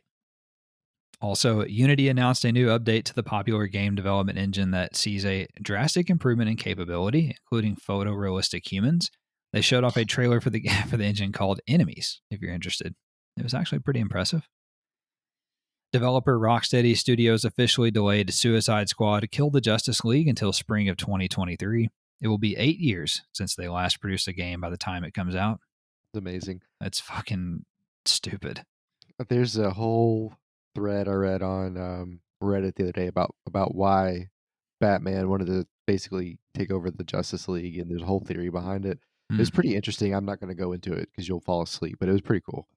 Speaker 1: Also, Unity announced a new update to the popular game development engine that sees a drastic improvement in capability, including photorealistic humans. They showed off a trailer for the engine called Enemies, if you're interested. It was actually pretty impressive. Developer Rocksteady Studios officially delayed Suicide Squad Kill the Justice League until spring of 2023. It will be 8 years since they last produced a game by the time it comes out.
Speaker 2: It's amazing.
Speaker 1: That's fucking stupid.
Speaker 2: There's a whole thread I read on Reddit the other day about why Batman wanted to basically take over the Justice League, and there's a whole theory behind it. It was pretty interesting. I'm not going to go into it because you'll fall asleep, but it was pretty cool.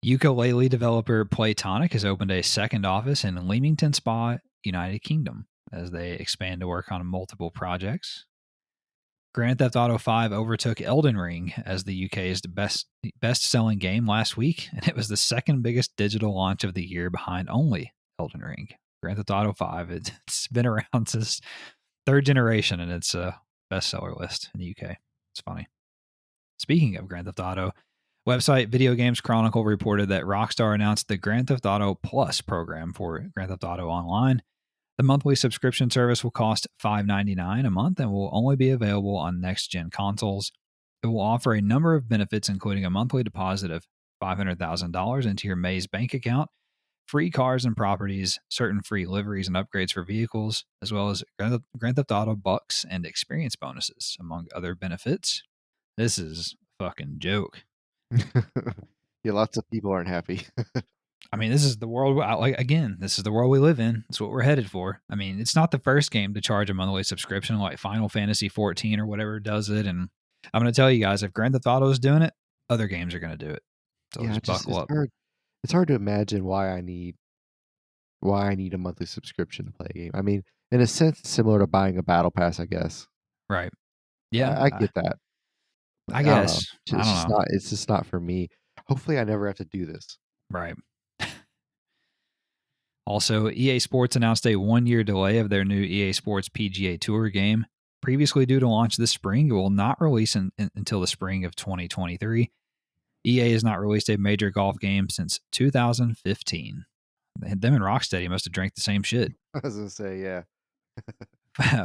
Speaker 1: Ukulele developer Playtonic has opened a second office in Leamington Spa, United Kingdom, as they expand to work on multiple projects. Grand Theft Auto 5 overtook Elden Ring as the UK's best-selling game last week, and it was the second biggest digital launch of the year behind only Elden Ring. Grand Theft Auto 5, it's been around since third generation, and it's a bestseller list in the UK. It's funny. Speaking of Grand Theft Auto, website Video Games Chronicle reported that Rockstar announced the Grand Theft Auto Plus program for Grand Theft Auto Online. The monthly subscription service will cost $5.99 a month and will only be available on next-gen consoles. It will offer a number of benefits, including a monthly deposit of $500,000 into your Maze bank account, free cars and properties, certain free liveries and upgrades for vehicles, as well as Grand Theft Auto bucks and experience bonuses, among other benefits. This is a fucking joke.
Speaker 2: Yeah, lots of people aren't happy.
Speaker 1: I mean, this is the world. This is the world we live in. It's what we're headed for. I mean, it's not the first game to charge a monthly subscription like Final Fantasy 14 or whatever does it. And I'm going to tell you guys, if Grand Theft Auto is doing it, other games are going to do it. So
Speaker 2: yeah,
Speaker 1: just buckle up.
Speaker 2: It's hard to imagine why I need a monthly subscription to play a game. I mean, in a sense, it's similar to buying a battle pass, I guess.
Speaker 1: Right. Yeah,
Speaker 2: I get that.
Speaker 1: I guess.
Speaker 2: It's just not for me. Hopefully, I never have to do this.
Speaker 1: Right. Also, EA Sports announced a 1-year delay of their new EA Sports PGA Tour game. Previously due to launch this spring, it will not release until the spring of 2023. EA has not released a major golf game since 2015. Them and Rocksteady must have drank the same shit.
Speaker 2: I was going to say, yeah.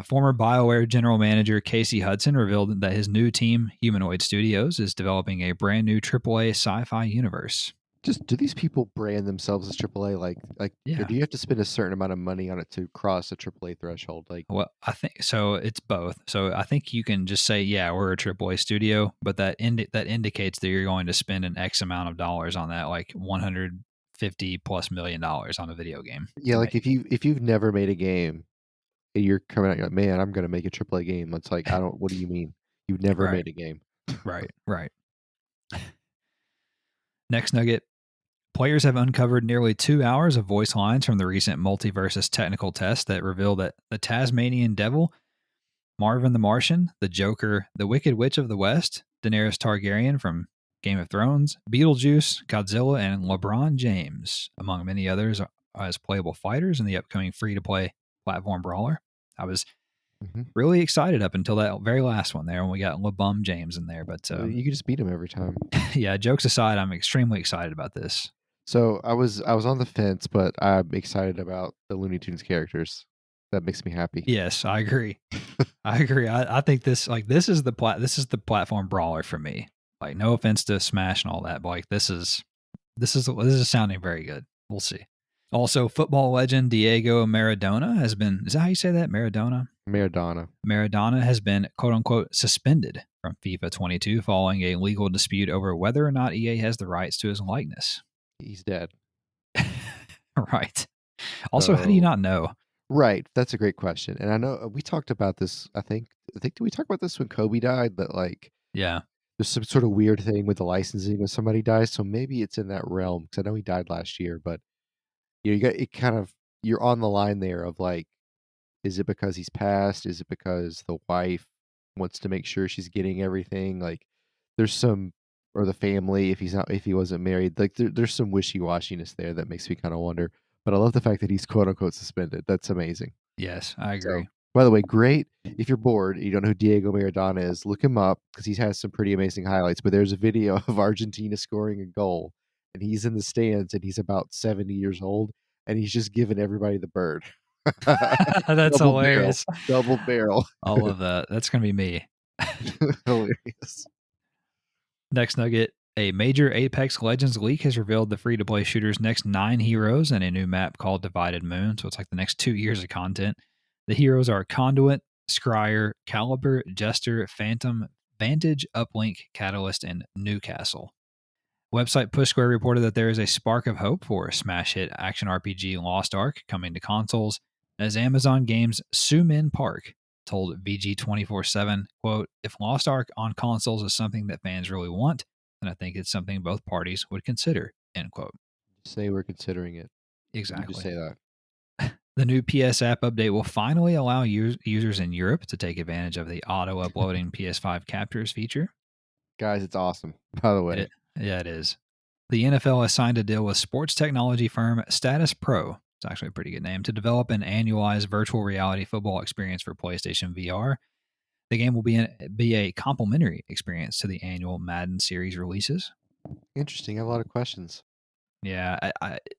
Speaker 1: Former BioWare general manager Casey Hudson revealed that his new team, Humanoid Studios, is developing a brand new AAA sci-fi universe.
Speaker 2: Just do these people brand themselves as AAA? Like,
Speaker 1: yeah.
Speaker 2: Or do you have to spend a certain amount of money on it to cross a AAA threshold? Like,
Speaker 1: well, I think so. It's both. So I think you can just say, yeah, we're a AAA studio, but that indicates that you're going to spend an X amount of dollars on that, like $150+ million on a video game.
Speaker 2: Yeah, like if you've never made a game, and you're coming out, you're like, man, I'm gonna make a AAA game. It's like, what do you mean? You've never made a game.
Speaker 1: Right. Next nugget. Players have uncovered nearly 2 hours of voice lines from the recent Multiversus technical test that reveal that the Tasmanian Devil, Marvin the Martian, the Joker, the Wicked Witch of the West, Daenerys Targaryen from Game of Thrones, Beetlejuice, Godzilla, and LeBron James, among many others, as playable fighters in the upcoming free-to-play platform brawler. I was Really excited up until that very last one there when we got LeBum James in there. But
Speaker 2: you can just beat him every time.
Speaker 1: Yeah, jokes aside, I'm extremely excited about this.
Speaker 2: So I was on the fence, but I'm excited about the Looney Tunes characters. That makes me happy.
Speaker 1: Yes, I agree. I agree. I think this is the platform brawler for me. Like, no offense to Smash and all that, but like this is sounding very good. We'll see. Also, football legend Diego Maradona has been, is that how you say that? Maradona? Maradona has been, quote unquote, suspended from FIFA 22 following a legal dispute over whether or not EA has the rights to his likeness.
Speaker 2: He's dead.
Speaker 1: Right. Also, how do you not know?
Speaker 2: Right. That's a great question. And I know we talked about this, I think did we talk about this when Kobe died? That like,
Speaker 1: yeah,
Speaker 2: there's some sort of weird thing with the licensing when somebody dies. So maybe it's in that realm, because I know he died last year, but you got it kind of, you're on the line there of like, is it because he's passed? Is it because the wife wants to make sure she's getting everything? Like, there's some, or the family, if he wasn't married, like there's some wishy-washiness there that makes me kind of wonder. But I love the fact that he's quote unquote suspended. That's amazing.
Speaker 1: Yes, I agree.
Speaker 2: So, by the way, great. If you're bored, you don't know who Diego Maradona is, look him up, because he has some pretty amazing highlights. But there's a video of Argentina scoring a goal, and he's in the stands, and he's about 70 years old, and he's just giving everybody the bird.
Speaker 1: That's hilarious.
Speaker 2: Double barrel.
Speaker 1: I love that. That's going to be me.
Speaker 2: Hilarious.
Speaker 1: Next nugget. A major Apex Legends leak has revealed the free-to-play shooter's next 9 heroes and a new map called Divided Moon. So it's like the next 2 years of content. The heroes are Conduit, Scryer, Caliber, Jester, Phantom, Vantage, Uplink, Catalyst, and Newcastle. Website Push Square reported that there is a spark of hope for smash hit action RPG Lost Ark coming to consoles, as Amazon Games' Sumin Park told VG247, quote, "If Lost Ark on consoles is something that fans really want, then I think it's something both parties would consider," end quote.
Speaker 2: Say we're considering it.
Speaker 1: Exactly.
Speaker 2: You just say that.
Speaker 1: The new PS app update will finally allow users in Europe to take advantage of the auto-uploading PS5 captures feature.
Speaker 2: Guys, it's awesome, by the way.
Speaker 1: It is. The NFL has signed a deal with sports technology firm Status Pro, it's actually a pretty good name, to develop an annualized virtual reality football experience for PlayStation VR. The game will be a complimentary experience to the annual Madden series releases.
Speaker 2: Interesting. I have a lot of questions.
Speaker 1: Yeah,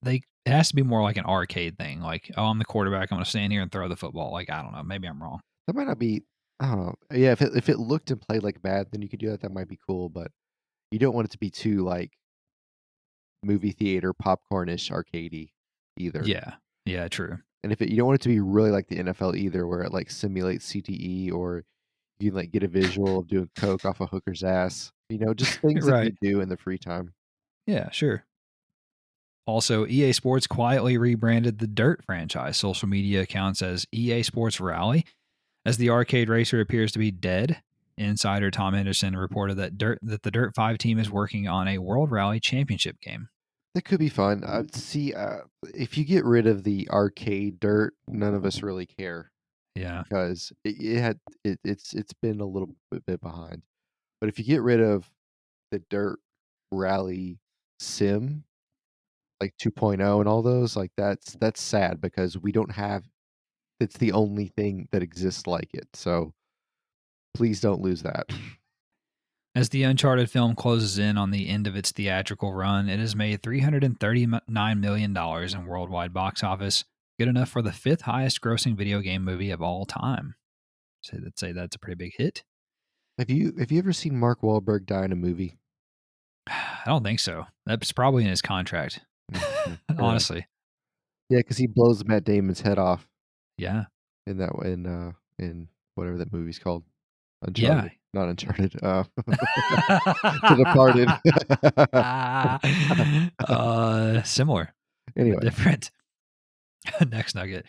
Speaker 1: it has to be more like an arcade thing. Like, oh, I'm the quarterback. I'm going to stand here and throw the football. Like, I don't know. Maybe I'm wrong.
Speaker 2: That might not be. I don't know. Yeah, if it looked and played like Madden, then you could do that. That might be cool, but you don't want it to be too like movie theater popcornish arcadey either.
Speaker 1: Yeah, true.
Speaker 2: And if you don't want it to be really like the NFL either, where it like simulates CTE, or you can like get a visual of doing coke off a hooker's ass. Just things that you do in the free time.
Speaker 1: Yeah, sure. Also, EA Sports quietly rebranded the Dirt franchise social media accounts as EA Sports Rally, as the arcade racer appears to be dead. Insider Tom Henderson reported that the Dirt 5 team is working on a World Rally Championship game.
Speaker 2: That could be fun. If you get rid of the arcade Dirt, none of us really care.
Speaker 1: Yeah,
Speaker 2: because it's been a little bit behind. But if you get rid of the Dirt Rally Sim, like 2.0 and all those, like that's sad, because we don't have. It's the only thing that exists like it. So please don't lose that.
Speaker 1: As the Uncharted film closes in on the end of its theatrical run, it has made $339 million in worldwide box office, good enough for the 5th highest grossing video game movie of all time. So let's say that's a pretty big hit.
Speaker 2: Have you ever seen Mark Wahlberg die in a movie?
Speaker 1: I don't think so. That's probably in his contract. Honestly.
Speaker 2: Yeah, because he blows Matt Damon's head off.
Speaker 1: Yeah.
Speaker 2: In whatever that movie's called. Uncharted. Yeah. Not Uncharted. The Departed.
Speaker 1: Similar.
Speaker 2: Anyway.
Speaker 1: Different. Next nugget.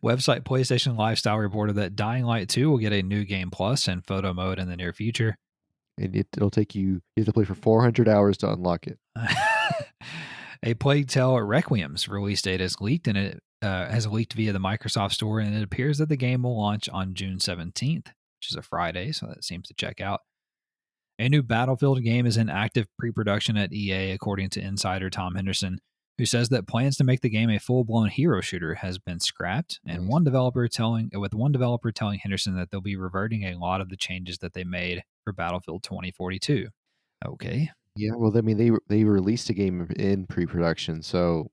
Speaker 1: Website PlayStation Lifestyle reported that Dying Light 2 will get a new game plus and photo mode in the near future.
Speaker 2: And it'll take you have to play for 400 hours to unlock it.
Speaker 1: A Plague Tale Requiem's release date is leaked, and it has leaked via the Microsoft Store, and it appears that the game will launch on June 17th, which is a Friday, so that seems to check out. A new Battlefield game is in active pre-production at EA, according to insider Tom Henderson. who says that plans to make the game a full-blown hero shooter has been scrapped, and
Speaker 2: Nice.
Speaker 1: one developer telling Henderson that they'll be reverting a lot of the changes that they made for Battlefield 2042. Okay.
Speaker 2: Yeah, well, I mean, they released a game in pre-production, so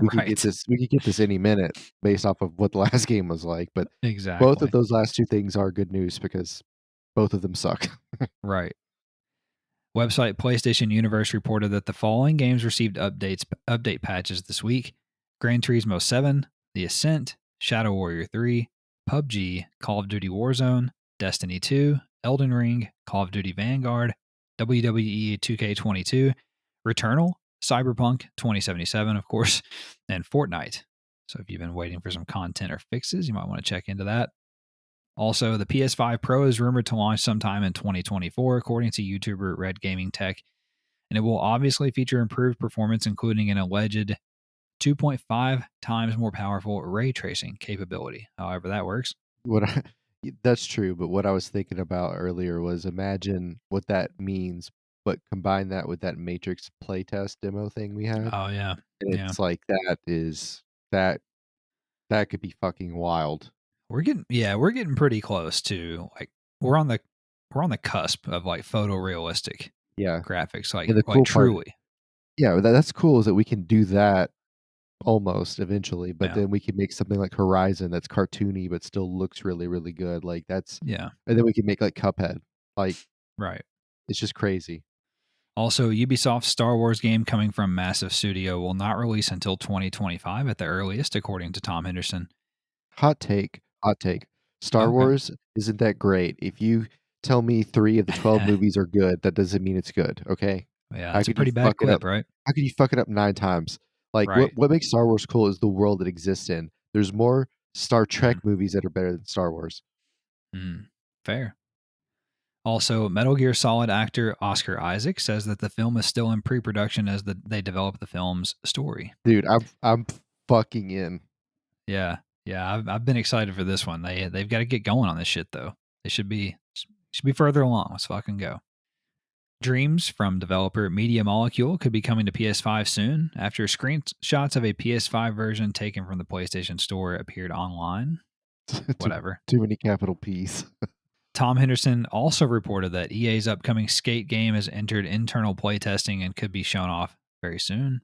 Speaker 2: we could get
Speaker 1: Right.
Speaker 2: this any minute based off of what the last game was like, but both of
Speaker 1: Exactly.
Speaker 2: those last 2 things are good news because both of them suck.
Speaker 1: Right. Website PlayStation Universe reported that the following games received update patches this week: Gran Turismo 7, The Ascent, Shadow Warrior 3, PUBG, Call of Duty Warzone, Destiny 2, Elden Ring, Call of Duty Vanguard, WWE 2K22, Returnal, Cyberpunk 2077, of course, and Fortnite. So if you've been waiting for some content or fixes, you might want to check into that. Also, the PS5 Pro is rumored to launch sometime in 2024, according to YouTuber Red Gaming Tech, and it will obviously feature improved performance, including an alleged 2.5 times more powerful ray tracing capability. However, that works.
Speaker 2: What I That's true, but what I was thinking about earlier was imagine what that means, but combine that with that Matrix playtest demo thing we had,
Speaker 1: Oh yeah,
Speaker 2: and
Speaker 1: yeah.
Speaker 2: it's like that that could be fucking wild.
Speaker 1: We're getting pretty close to like we're on the we're on the cusp of like photorealistic
Speaker 2: Yeah,
Speaker 1: graphics,
Speaker 2: and the
Speaker 1: like
Speaker 2: cool part
Speaker 1: truly.
Speaker 2: yeah, that's cool is that we can do that almost eventually, but
Speaker 1: Yeah,
Speaker 2: then we can make something like Horizon that's cartoony but still looks really, really good, like, that's
Speaker 1: yeah,
Speaker 2: and then we can make, like, Cuphead, like,
Speaker 1: right.
Speaker 2: it's just crazy.
Speaker 1: Also, Ubisoft's Star Wars game coming from Massive Studio will not release until 2025 at the earliest, according to Tom Henderson.
Speaker 2: Hot take. Star
Speaker 1: Okay.
Speaker 2: Wars isn't that great. If you tell me 3 of the 12 movies are good, that doesn't mean it's good, okay?
Speaker 1: Yeah,
Speaker 2: How
Speaker 1: it's a
Speaker 2: could you
Speaker 1: pretty bad
Speaker 2: fuck it up
Speaker 1: clip, right?
Speaker 2: how could you fuck it up 9 times? Like,
Speaker 1: Right.
Speaker 2: what makes Star Wars cool is the world it exists in. There's more Star Trek
Speaker 1: Mm,
Speaker 2: movies that are better than Star Wars.
Speaker 1: mm, fair. Also, Metal Gear Solid actor Oscar Isaac says that the film is still in pre-production as they develop the film's story.
Speaker 2: Dude, I'm fucking in.
Speaker 1: Yeah, yeah, I've been excited for this one. They've got to get going on this shit though. They should be further along. Let's fucking go. Dreams from developer Media Molecule could be coming to PS5 soon after screenshots of a PS5 version taken from the PlayStation Store appeared online.
Speaker 2: Too
Speaker 1: Whatever.
Speaker 2: too many capital P's.
Speaker 1: Tom Henderson also reported that EA's upcoming Skate game has entered internal playtesting and could be shown off very soon.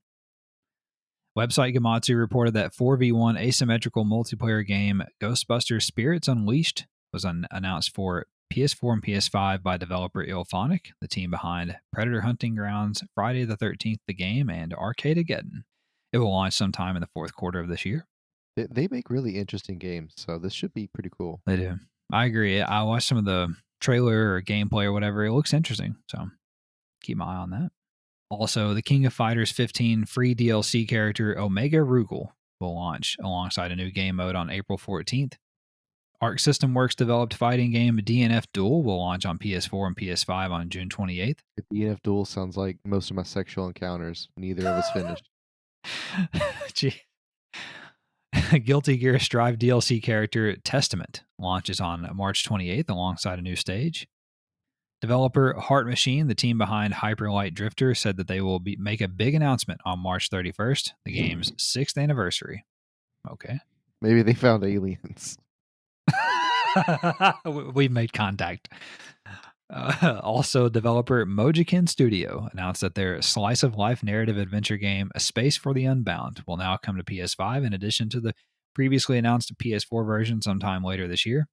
Speaker 1: Website Gamatsu reported that 4v1 asymmetrical multiplayer game Ghostbusters Spirits Unleashed was announced for PS4 and PS5 by developer Ilphonic, the team behind Predator Hunting Grounds, Friday the 13th, the game, and Arcadegeddon. It will launch sometime in the fourth quarter of this year.
Speaker 2: They make really interesting games, so this should be pretty cool.
Speaker 1: They do. I agree. I watched some of the trailer or gameplay or whatever. It looks interesting, so keep my eye on that. Also, the King of Fighters 15 free DLC character Omega Rugal will launch alongside a new game mode on April 14th. Arc System Works developed fighting game DNF Duel will launch on PS4 and PS5 on June 28th.
Speaker 2: The DNF Duel sounds like most of my sexual encounters. Neither of us finished.
Speaker 1: Gee. Guilty Gear Strive DLC character Testament launches on March 28th alongside a new stage. Developer Heart Machine, the team behind Hyperlight Drifter, said that they will make a big announcement on March 31st, the game's 6th anniversary. Okay.
Speaker 2: Maybe they found aliens.
Speaker 1: We've made contact. Also, developer Mojikin Studio announced that their slice of life narrative adventure game, A Space for the Unbound, will now come to PS5 in addition to the previously announced PS4 version sometime later this year.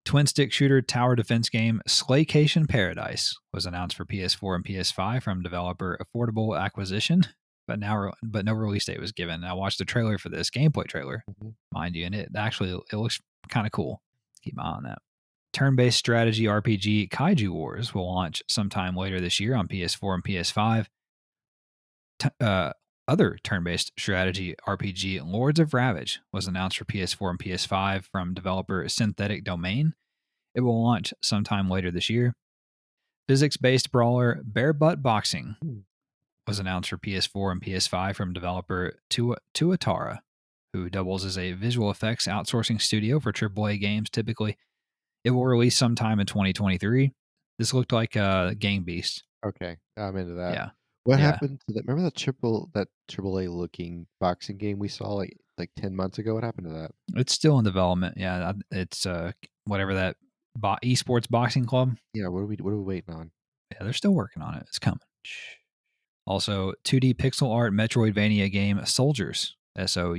Speaker 1: Twin stick shooter tower defense game Slaycation Paradise was announced for PS4 and PS5 from developer Affordable Acquisition, but no release date was given. I watched the trailer for this gameplay trailer, mind you, and it looks kind of cool. Keep my eye on that. Turn-based strategy RPG Kaiju Wars will launch sometime later this year on PS4 and PS5. Other turn-based strategy RPG Lords of Ravage was announced for PS4 and PS5 from developer Synthetic Domain. It will launch sometime later this year. Physics-based brawler Bare Butt Boxing was announced for PS4 and PS5 from developer Tuatara, who doubles as a visual effects outsourcing studio for AAA games typically. It will release sometime in 2023. This looked like Gang Beast.
Speaker 2: Okay, I'm into that.
Speaker 1: Yeah.
Speaker 2: What
Speaker 1: Yeah,
Speaker 2: happened to that? Remember that triple A looking boxing game we saw like 10 months ago? What happened to that?
Speaker 1: it's still in development. Yeah, it's whatever that esports boxing club.
Speaker 2: Yeah, what are we waiting on?
Speaker 1: Yeah, they're still working on it. It's coming. Also, 2D pixel art Metroidvania game Soldiers SOUL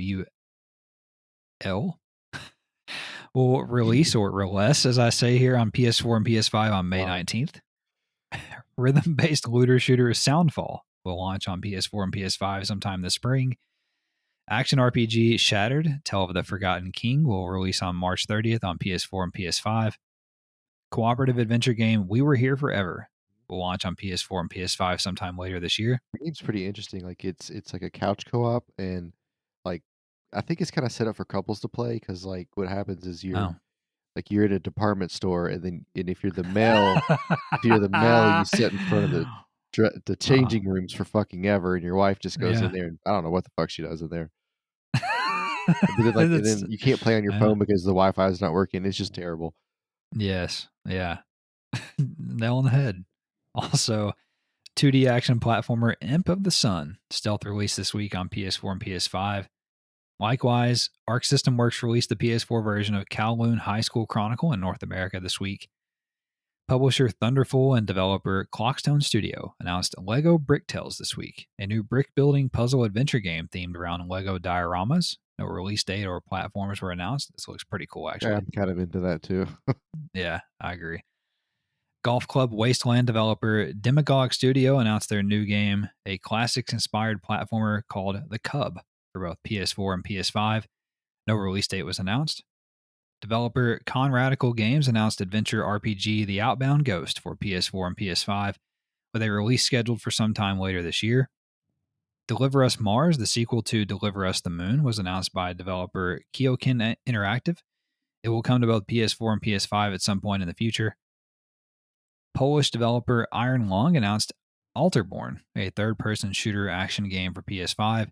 Speaker 1: will release or release, as I say here, on PS4 and PS5 on May
Speaker 2: Wow.
Speaker 1: 19th. Rhythm-based looter shooter Soundfall will launch on PS4 and PS5 sometime this spring. Action RPG Shattered, Tale of the Forgotten King will release on March 30th on PS4 and PS5. Cooperative adventure game We Were Here Forever will launch on PS4 and PS5 sometime later this year.
Speaker 2: The game's pretty interesting. Like it's like a couch co-op, and like I think it's kind of set up for couples to play because like what happens is
Speaker 1: Oh.
Speaker 2: you're at a department store, and if you're the male, you sit in front of the
Speaker 1: Oh,
Speaker 2: changing rooms for fucking ever, and your wife just goes in
Speaker 1: yeah.
Speaker 2: there, and I don't know what the fuck she does in there. But then like and
Speaker 1: That's
Speaker 2: then you can't play on your
Speaker 1: yeah.
Speaker 2: phone because the Wi-Fi is not working. It's just terrible.
Speaker 1: Yes. Yeah. Nail on the head. Also, 2D action platformer Imp of the Sun stealth released this week on PS4 and PS5. Likewise, Arc System Works released the PS4 version of Kowloon High School Chronicle in North America this week. Publisher Thunderful and developer Clockstone Studio announced Lego Brick Tales this week, a new brick building puzzle adventure game themed around Lego dioramas. No release date or platforms were announced. This looks pretty cool,
Speaker 2: Yeah,
Speaker 1: actually.
Speaker 2: I'm kind of into that too.
Speaker 1: Yeah, I agree. Golf Club Wasteland developer Demagogue Studio announced their new game, a classics inspired platformer called The Cub for both PS4 and PS5. No release date was announced. Developer Conradical Games announced adventure RPG The Outbound Ghost for PS4 and PS5, with a release scheduled for sometime later this year. Deliver Us Mars, the sequel to Deliver Us the Moon, was announced by developer Kyokin Interactive. It will come to both PS4 and PS5 at some point in the future. Polish developer Iron Lung announced Alterborn, a third person shooter action game for PS5.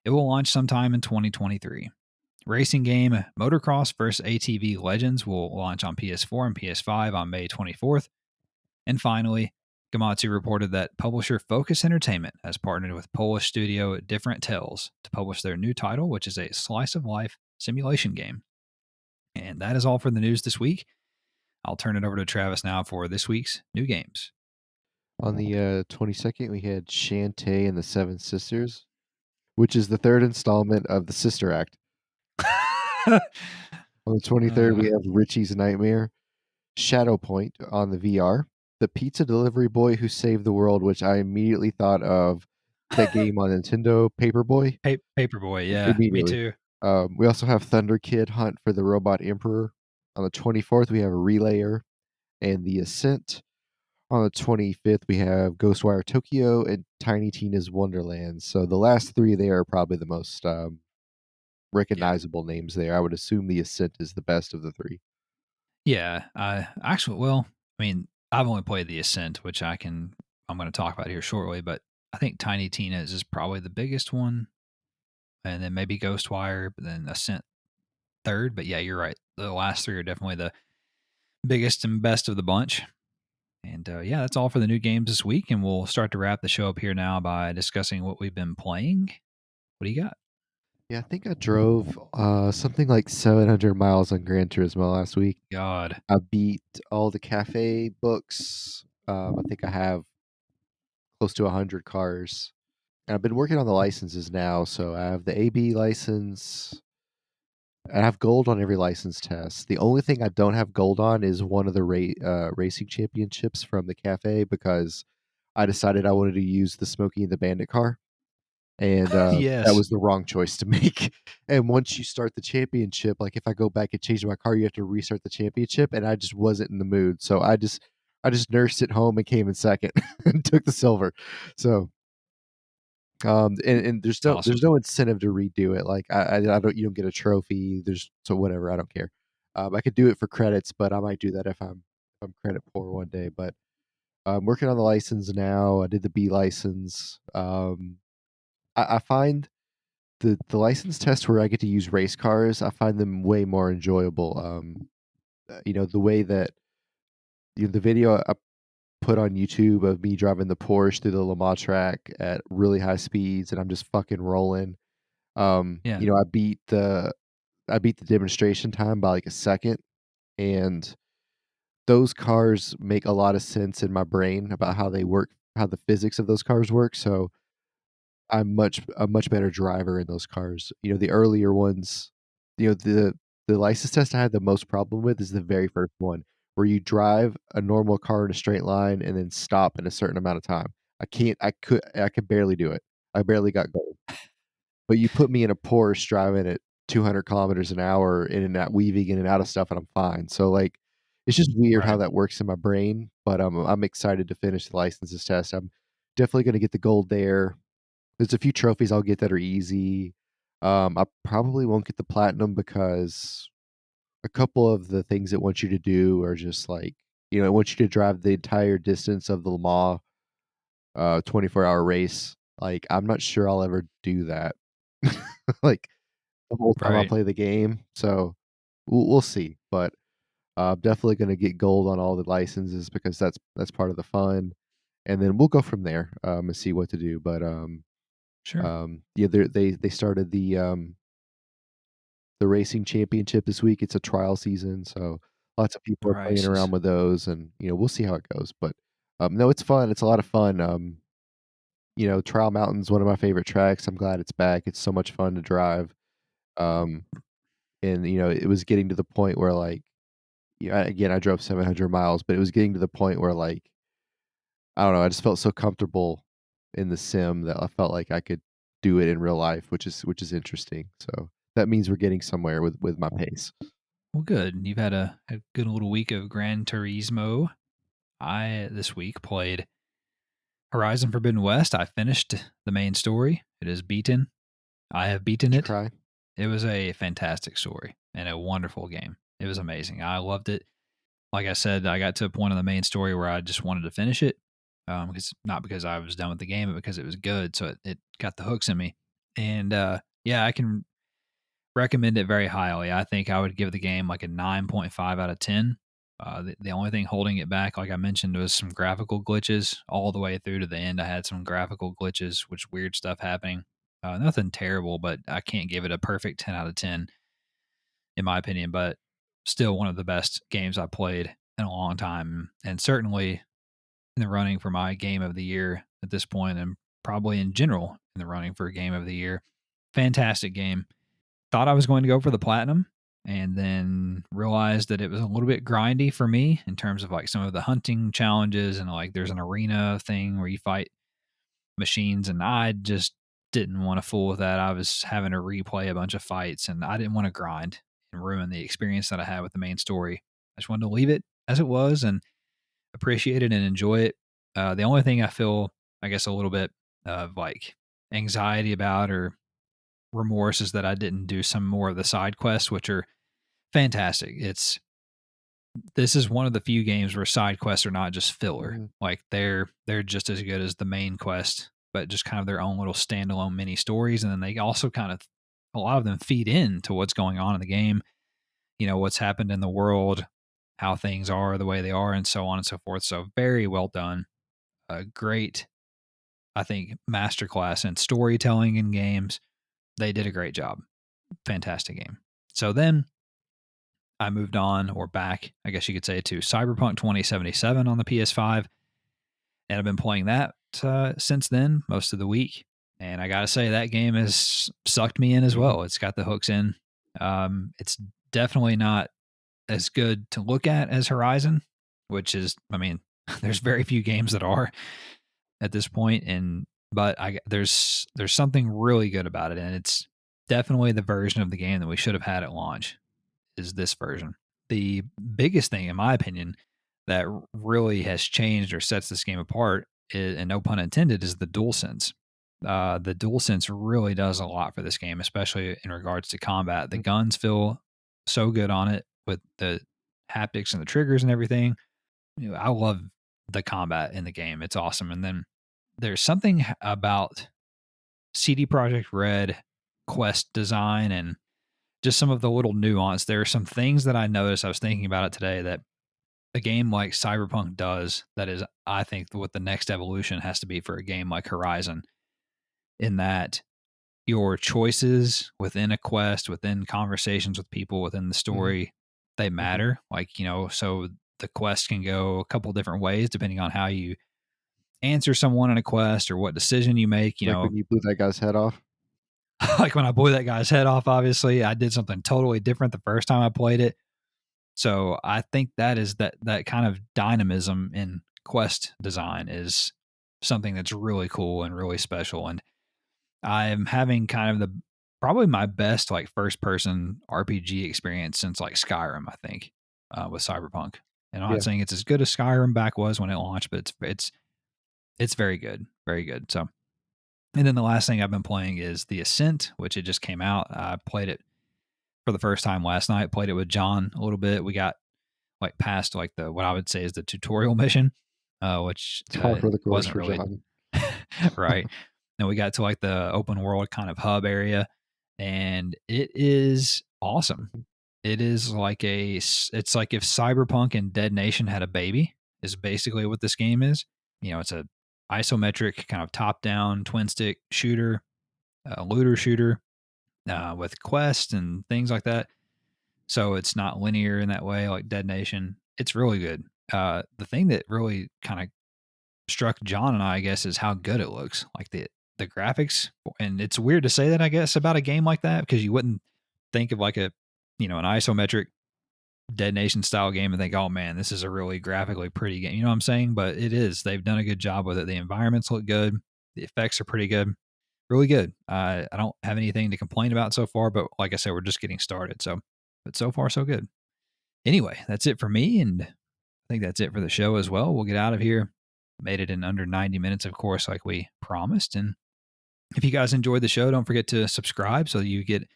Speaker 1: It will launch sometime in 2023. Racing game Motocross vs. ATV Legends will launch on PS4 and PS5 on May 24th. And finally, Gamatsu reported that publisher Focus Entertainment has partnered with Polish studio Different Tales to publish their new title, which is a slice of life simulation game. And that is all for the news this week. I'll turn it over to Travis now for this week's new games.
Speaker 2: On the 22nd, we had Shantae and the Seven Sisters, which is the third installment of the Sister Act. On the 23rd, we have Richie's Nightmare, Shadow Point on the VR, The Pizza Delivery Boy Who Saved the World, which I immediately thought of that game on Nintendo, Paperboy.
Speaker 1: Paperboy, yeah, me
Speaker 2: Immediately.
Speaker 1: too.
Speaker 2: We also have Thunder Kid Hunt for the Robot Emperor. On the 24th, we have Relayer and the Ascent. On the 25th, we have Ghostwire Tokyo and Tiny Tina's Wonderland. So the last three there are probably the most recognizable names there. I would assume the Ascent is the best of the three.
Speaker 1: Yeah, actually, well, I mean, I've only played the Ascent, which I'm going to talk about here shortly, but I think Tiny Tina's is probably the biggest one, and then maybe Ghostwire, but then Ascent third. But yeah, you're right. The last three are definitely the biggest and best of the bunch. And yeah, that's all for the new games this week, and we'll start to wrap the show up here now by discussing what we've been playing. What do you got?
Speaker 2: Yeah, I think I drove something like 700 miles on Gran Turismo last week.
Speaker 1: God.
Speaker 2: I beat all the cafe books. I think I have close to 100 cars. And I've been working on the licenses now. So I have the AB license. I have gold on every license test. The only thing I don't have gold on is one of the racing championships from the cafe because I decided I wanted to use the Smokey and the Bandit car. And that
Speaker 1: Yes.
Speaker 2: was the wrong choice to make. And once you start the championship, like if I go back and change my car, you have to restart the championship, and I just wasn't in the mood. So I just nursed it home and came in second and took the silver. So and
Speaker 1: Awesome.
Speaker 2: there's no incentive to redo it. Like I don't you don't get a trophy. There's so whatever. I don't care. I could do it for credits, but I might do that if I'm credit poor one day. But I'm working on the license now. I did the B license. I find the license test where I get to use race cars, I find them way more enjoyable. The way that the video put on YouTube of me driving the Porsche through the Le Mans track at really high speeds, and I'm just fucking rolling.
Speaker 1: Yeah.
Speaker 2: You know, I beat the demonstration time by like a second, and those cars make a lot of sense in my brain about how they work, how the physics of those cars work. So I'm a much better driver in those cars. You know, the earlier ones, you know, the license test I had the most problem with is the very first one, where you drive a normal car in a straight line and then stop in a certain amount of time. I could barely do it. I barely got gold. But you put me in a Porsche driving at 200 kilometers an hour in and out, weaving in and out of stuff, and I'm fine. So like, it's just weird how
Speaker 1: Right.
Speaker 2: that works in my brain. But I'm excited to finish the licenses test. I'm definitely going to get the gold there. There's a few trophies I'll get that are easy. I probably won't get the platinum because a couple of the things it wants you to do are just like, you know, it wants you to drive the entire distance of the Le Mans 24-hour race. Like, I'm not sure I'll ever do that. Like the whole time I
Speaker 1: Right.
Speaker 2: play the game. So we'll see. But I'm definitely going to get gold on all the licenses because that's part of the fun. And then we'll go from there and see what to do. But
Speaker 1: Sure.
Speaker 2: yeah, they started the racing championship this week. It's a trial season, so lots of
Speaker 1: The
Speaker 2: people are playing
Speaker 1: races.
Speaker 2: around with those, and you know we'll see how it goes. But no, it's fun. It's a lot of fun. You know, Trial Mountain's one of my favorite tracks. I'm glad it's back. It's so much fun to drive. Um, and you know, it was getting to the point where like, yeah, again, I drove 700 miles, but it was getting to the point where like, I don't know, I just felt so comfortable in the sim that I felt like I could do it in real life, which is interesting. So that means we're getting somewhere with my pace.
Speaker 1: Well, good. You've had a good little week of Gran Turismo. I this week played Horizon Forbidden West. I finished the main story. It is beaten. I have beaten
Speaker 2: Did you
Speaker 1: it.
Speaker 2: cry?
Speaker 1: It was a fantastic story and a wonderful game. It was amazing. I loved it. Like I said, I got to a point in the main story where I just wanted to finish it. Because not because I was done with the game, but because it was good. So it got the hooks in me. And yeah, I can recommend it very highly. I think I would give the game like a 9.5 out of 10. The only thing holding it back, like I mentioned, was some graphical glitches all the way through to the end. I had some graphical glitches, which weird stuff happening. Nothing terrible, but I can't give it a perfect 10 out of 10 in my opinion. But still, one of the best games I played in a long time, and certainly in the running for my game of the year at this point, and probably in general in the running for game of the year. Fantastic game. Thought I was going to go for the platinum and then realized that it was a little bit grindy for me in terms of like some of the hunting challenges, and like there's an arena thing where you fight machines, and I just didn't want to fool with that. I was having to replay a bunch of fights, and I didn't want to grind and ruin the experience that I had with the main story. I just wanted to leave it as it was and appreciate it and enjoy it. The only thing I feel, I guess, a little bit of like anxiety about or remorse is that I didn't do some more of the side quests, which are fantastic. This is one of the few games where side quests are not just filler.
Speaker 2: Mhm.
Speaker 1: Like they're just as good as the main quest, but just kind of their own little standalone mini stories. And then they also kind of a lot of them feed into what's going on in the game. You know, what's happened in the world, how things are the way they are, and so on and so forth. So very well done. A great, I think, masterclass in storytelling in games. They did a great job. Fantastic game. So then I moved on or back, I guess you could say, to Cyberpunk 2077 on the PS5. And I've been playing that since then, most of the week. And I got to say, that game has sucked me in as
Speaker 2: Mhm.
Speaker 1: well. It's got the hooks in. It's definitely not as good to look at as Horizon, which is, I mean, there's very few games that are at this point, and but there's something really good about it, and it's definitely the version of the game that we should have had at launch is this version. The biggest thing, in my opinion, that really has changed or sets this game apart, and no pun intended, is the DualSense. The DualSense really does a lot for this game, especially in regards to combat. The
Speaker 2: Mhm.
Speaker 1: guns feel so good on it with the haptics and the triggers and everything. You know, I love the combat in the game. It's awesome. And then there's something about CD Projekt Red quest design and just some of the little nuance. There are some things that I noticed. I was thinking about it today that a game like Cyberpunk does, that is, I think, what the next evolution has to be for a game like Horizon, in that your choices within a quest, within conversations with people, within the
Speaker 2: Mm-hmm.
Speaker 1: story, they
Speaker 2: Mm-hmm.
Speaker 1: matter. Like, so the quest can go a couple different ways depending on how you answer someone in a quest or what decision you make,
Speaker 2: Like when you blew that guy's head off.
Speaker 1: like when I blew that guy's head off, obviously, I did something totally different the first time I played it. So I think that kind of dynamism in quest design is something that's really cool and really special. And I'm having kind of probably my best like first person RPG experience since like Skyrim, I think, with Cyberpunk. And I'm not
Speaker 2: Yeah.
Speaker 1: saying it's as good as Skyrim back was when it launched, but it's very good, very good. So, and then the last thing I've been playing is the Ascent, which it just came out. I played it for the first time last night. Played it with John a little bit. We got like past like the what I would say is the tutorial mission, which
Speaker 2: It's par for the course
Speaker 1: wasn't
Speaker 2: for
Speaker 1: really
Speaker 2: John.
Speaker 1: right. And we got to like the open world kind of hub area, and it is awesome. It is like it's like if Cyberpunk and Dead Nation had a baby, is basically what this game is. It's a isometric kind of top down twin stick shooter, looter shooter, with quests and things like that. So it's not linear in that way like Dead Nation. It's really good. The thing that really kind of struck John and I guess, is how good it looks. Like the graphics, and it's weird to say that, I guess, about a game like that, because you wouldn't think of like an isometric Dead Nation style game and think, oh man, this is a really graphically pretty game. You know what I'm saying? But it is. They've done a good job with it. The environments look good. The effects are pretty good. Really good. I don't have anything to complain about so far, but like I said, we're just getting started. So, but so far so good. Anyway, that's it for me, and I think that's it for the show as well. We'll get out of here. Made it in under 90 minutes, of course, like we promised. And if you guys enjoyed the show, don't forget to subscribe so you get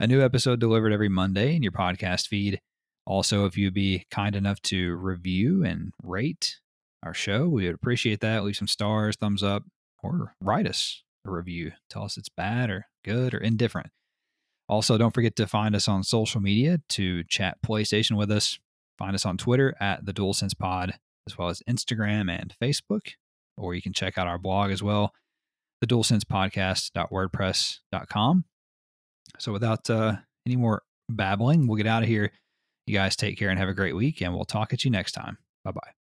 Speaker 1: a new episode delivered every Monday in your podcast feed. Also, if you'd be kind enough to review and rate our show, we would appreciate that. Leave some stars, thumbs up, or write us a review. Tell us it's bad or good or indifferent. Also, don't forget to find us on social media to chat PlayStation with us. Find us on Twitter at the DualSense Pod, as well as Instagram and Facebook. Or you can check out our blog as well, the DualSensePodcast.wordpress.com. So without any more babbling, we'll get out of here. You guys take care and have a great week, and we'll talk at you next time. Bye-bye.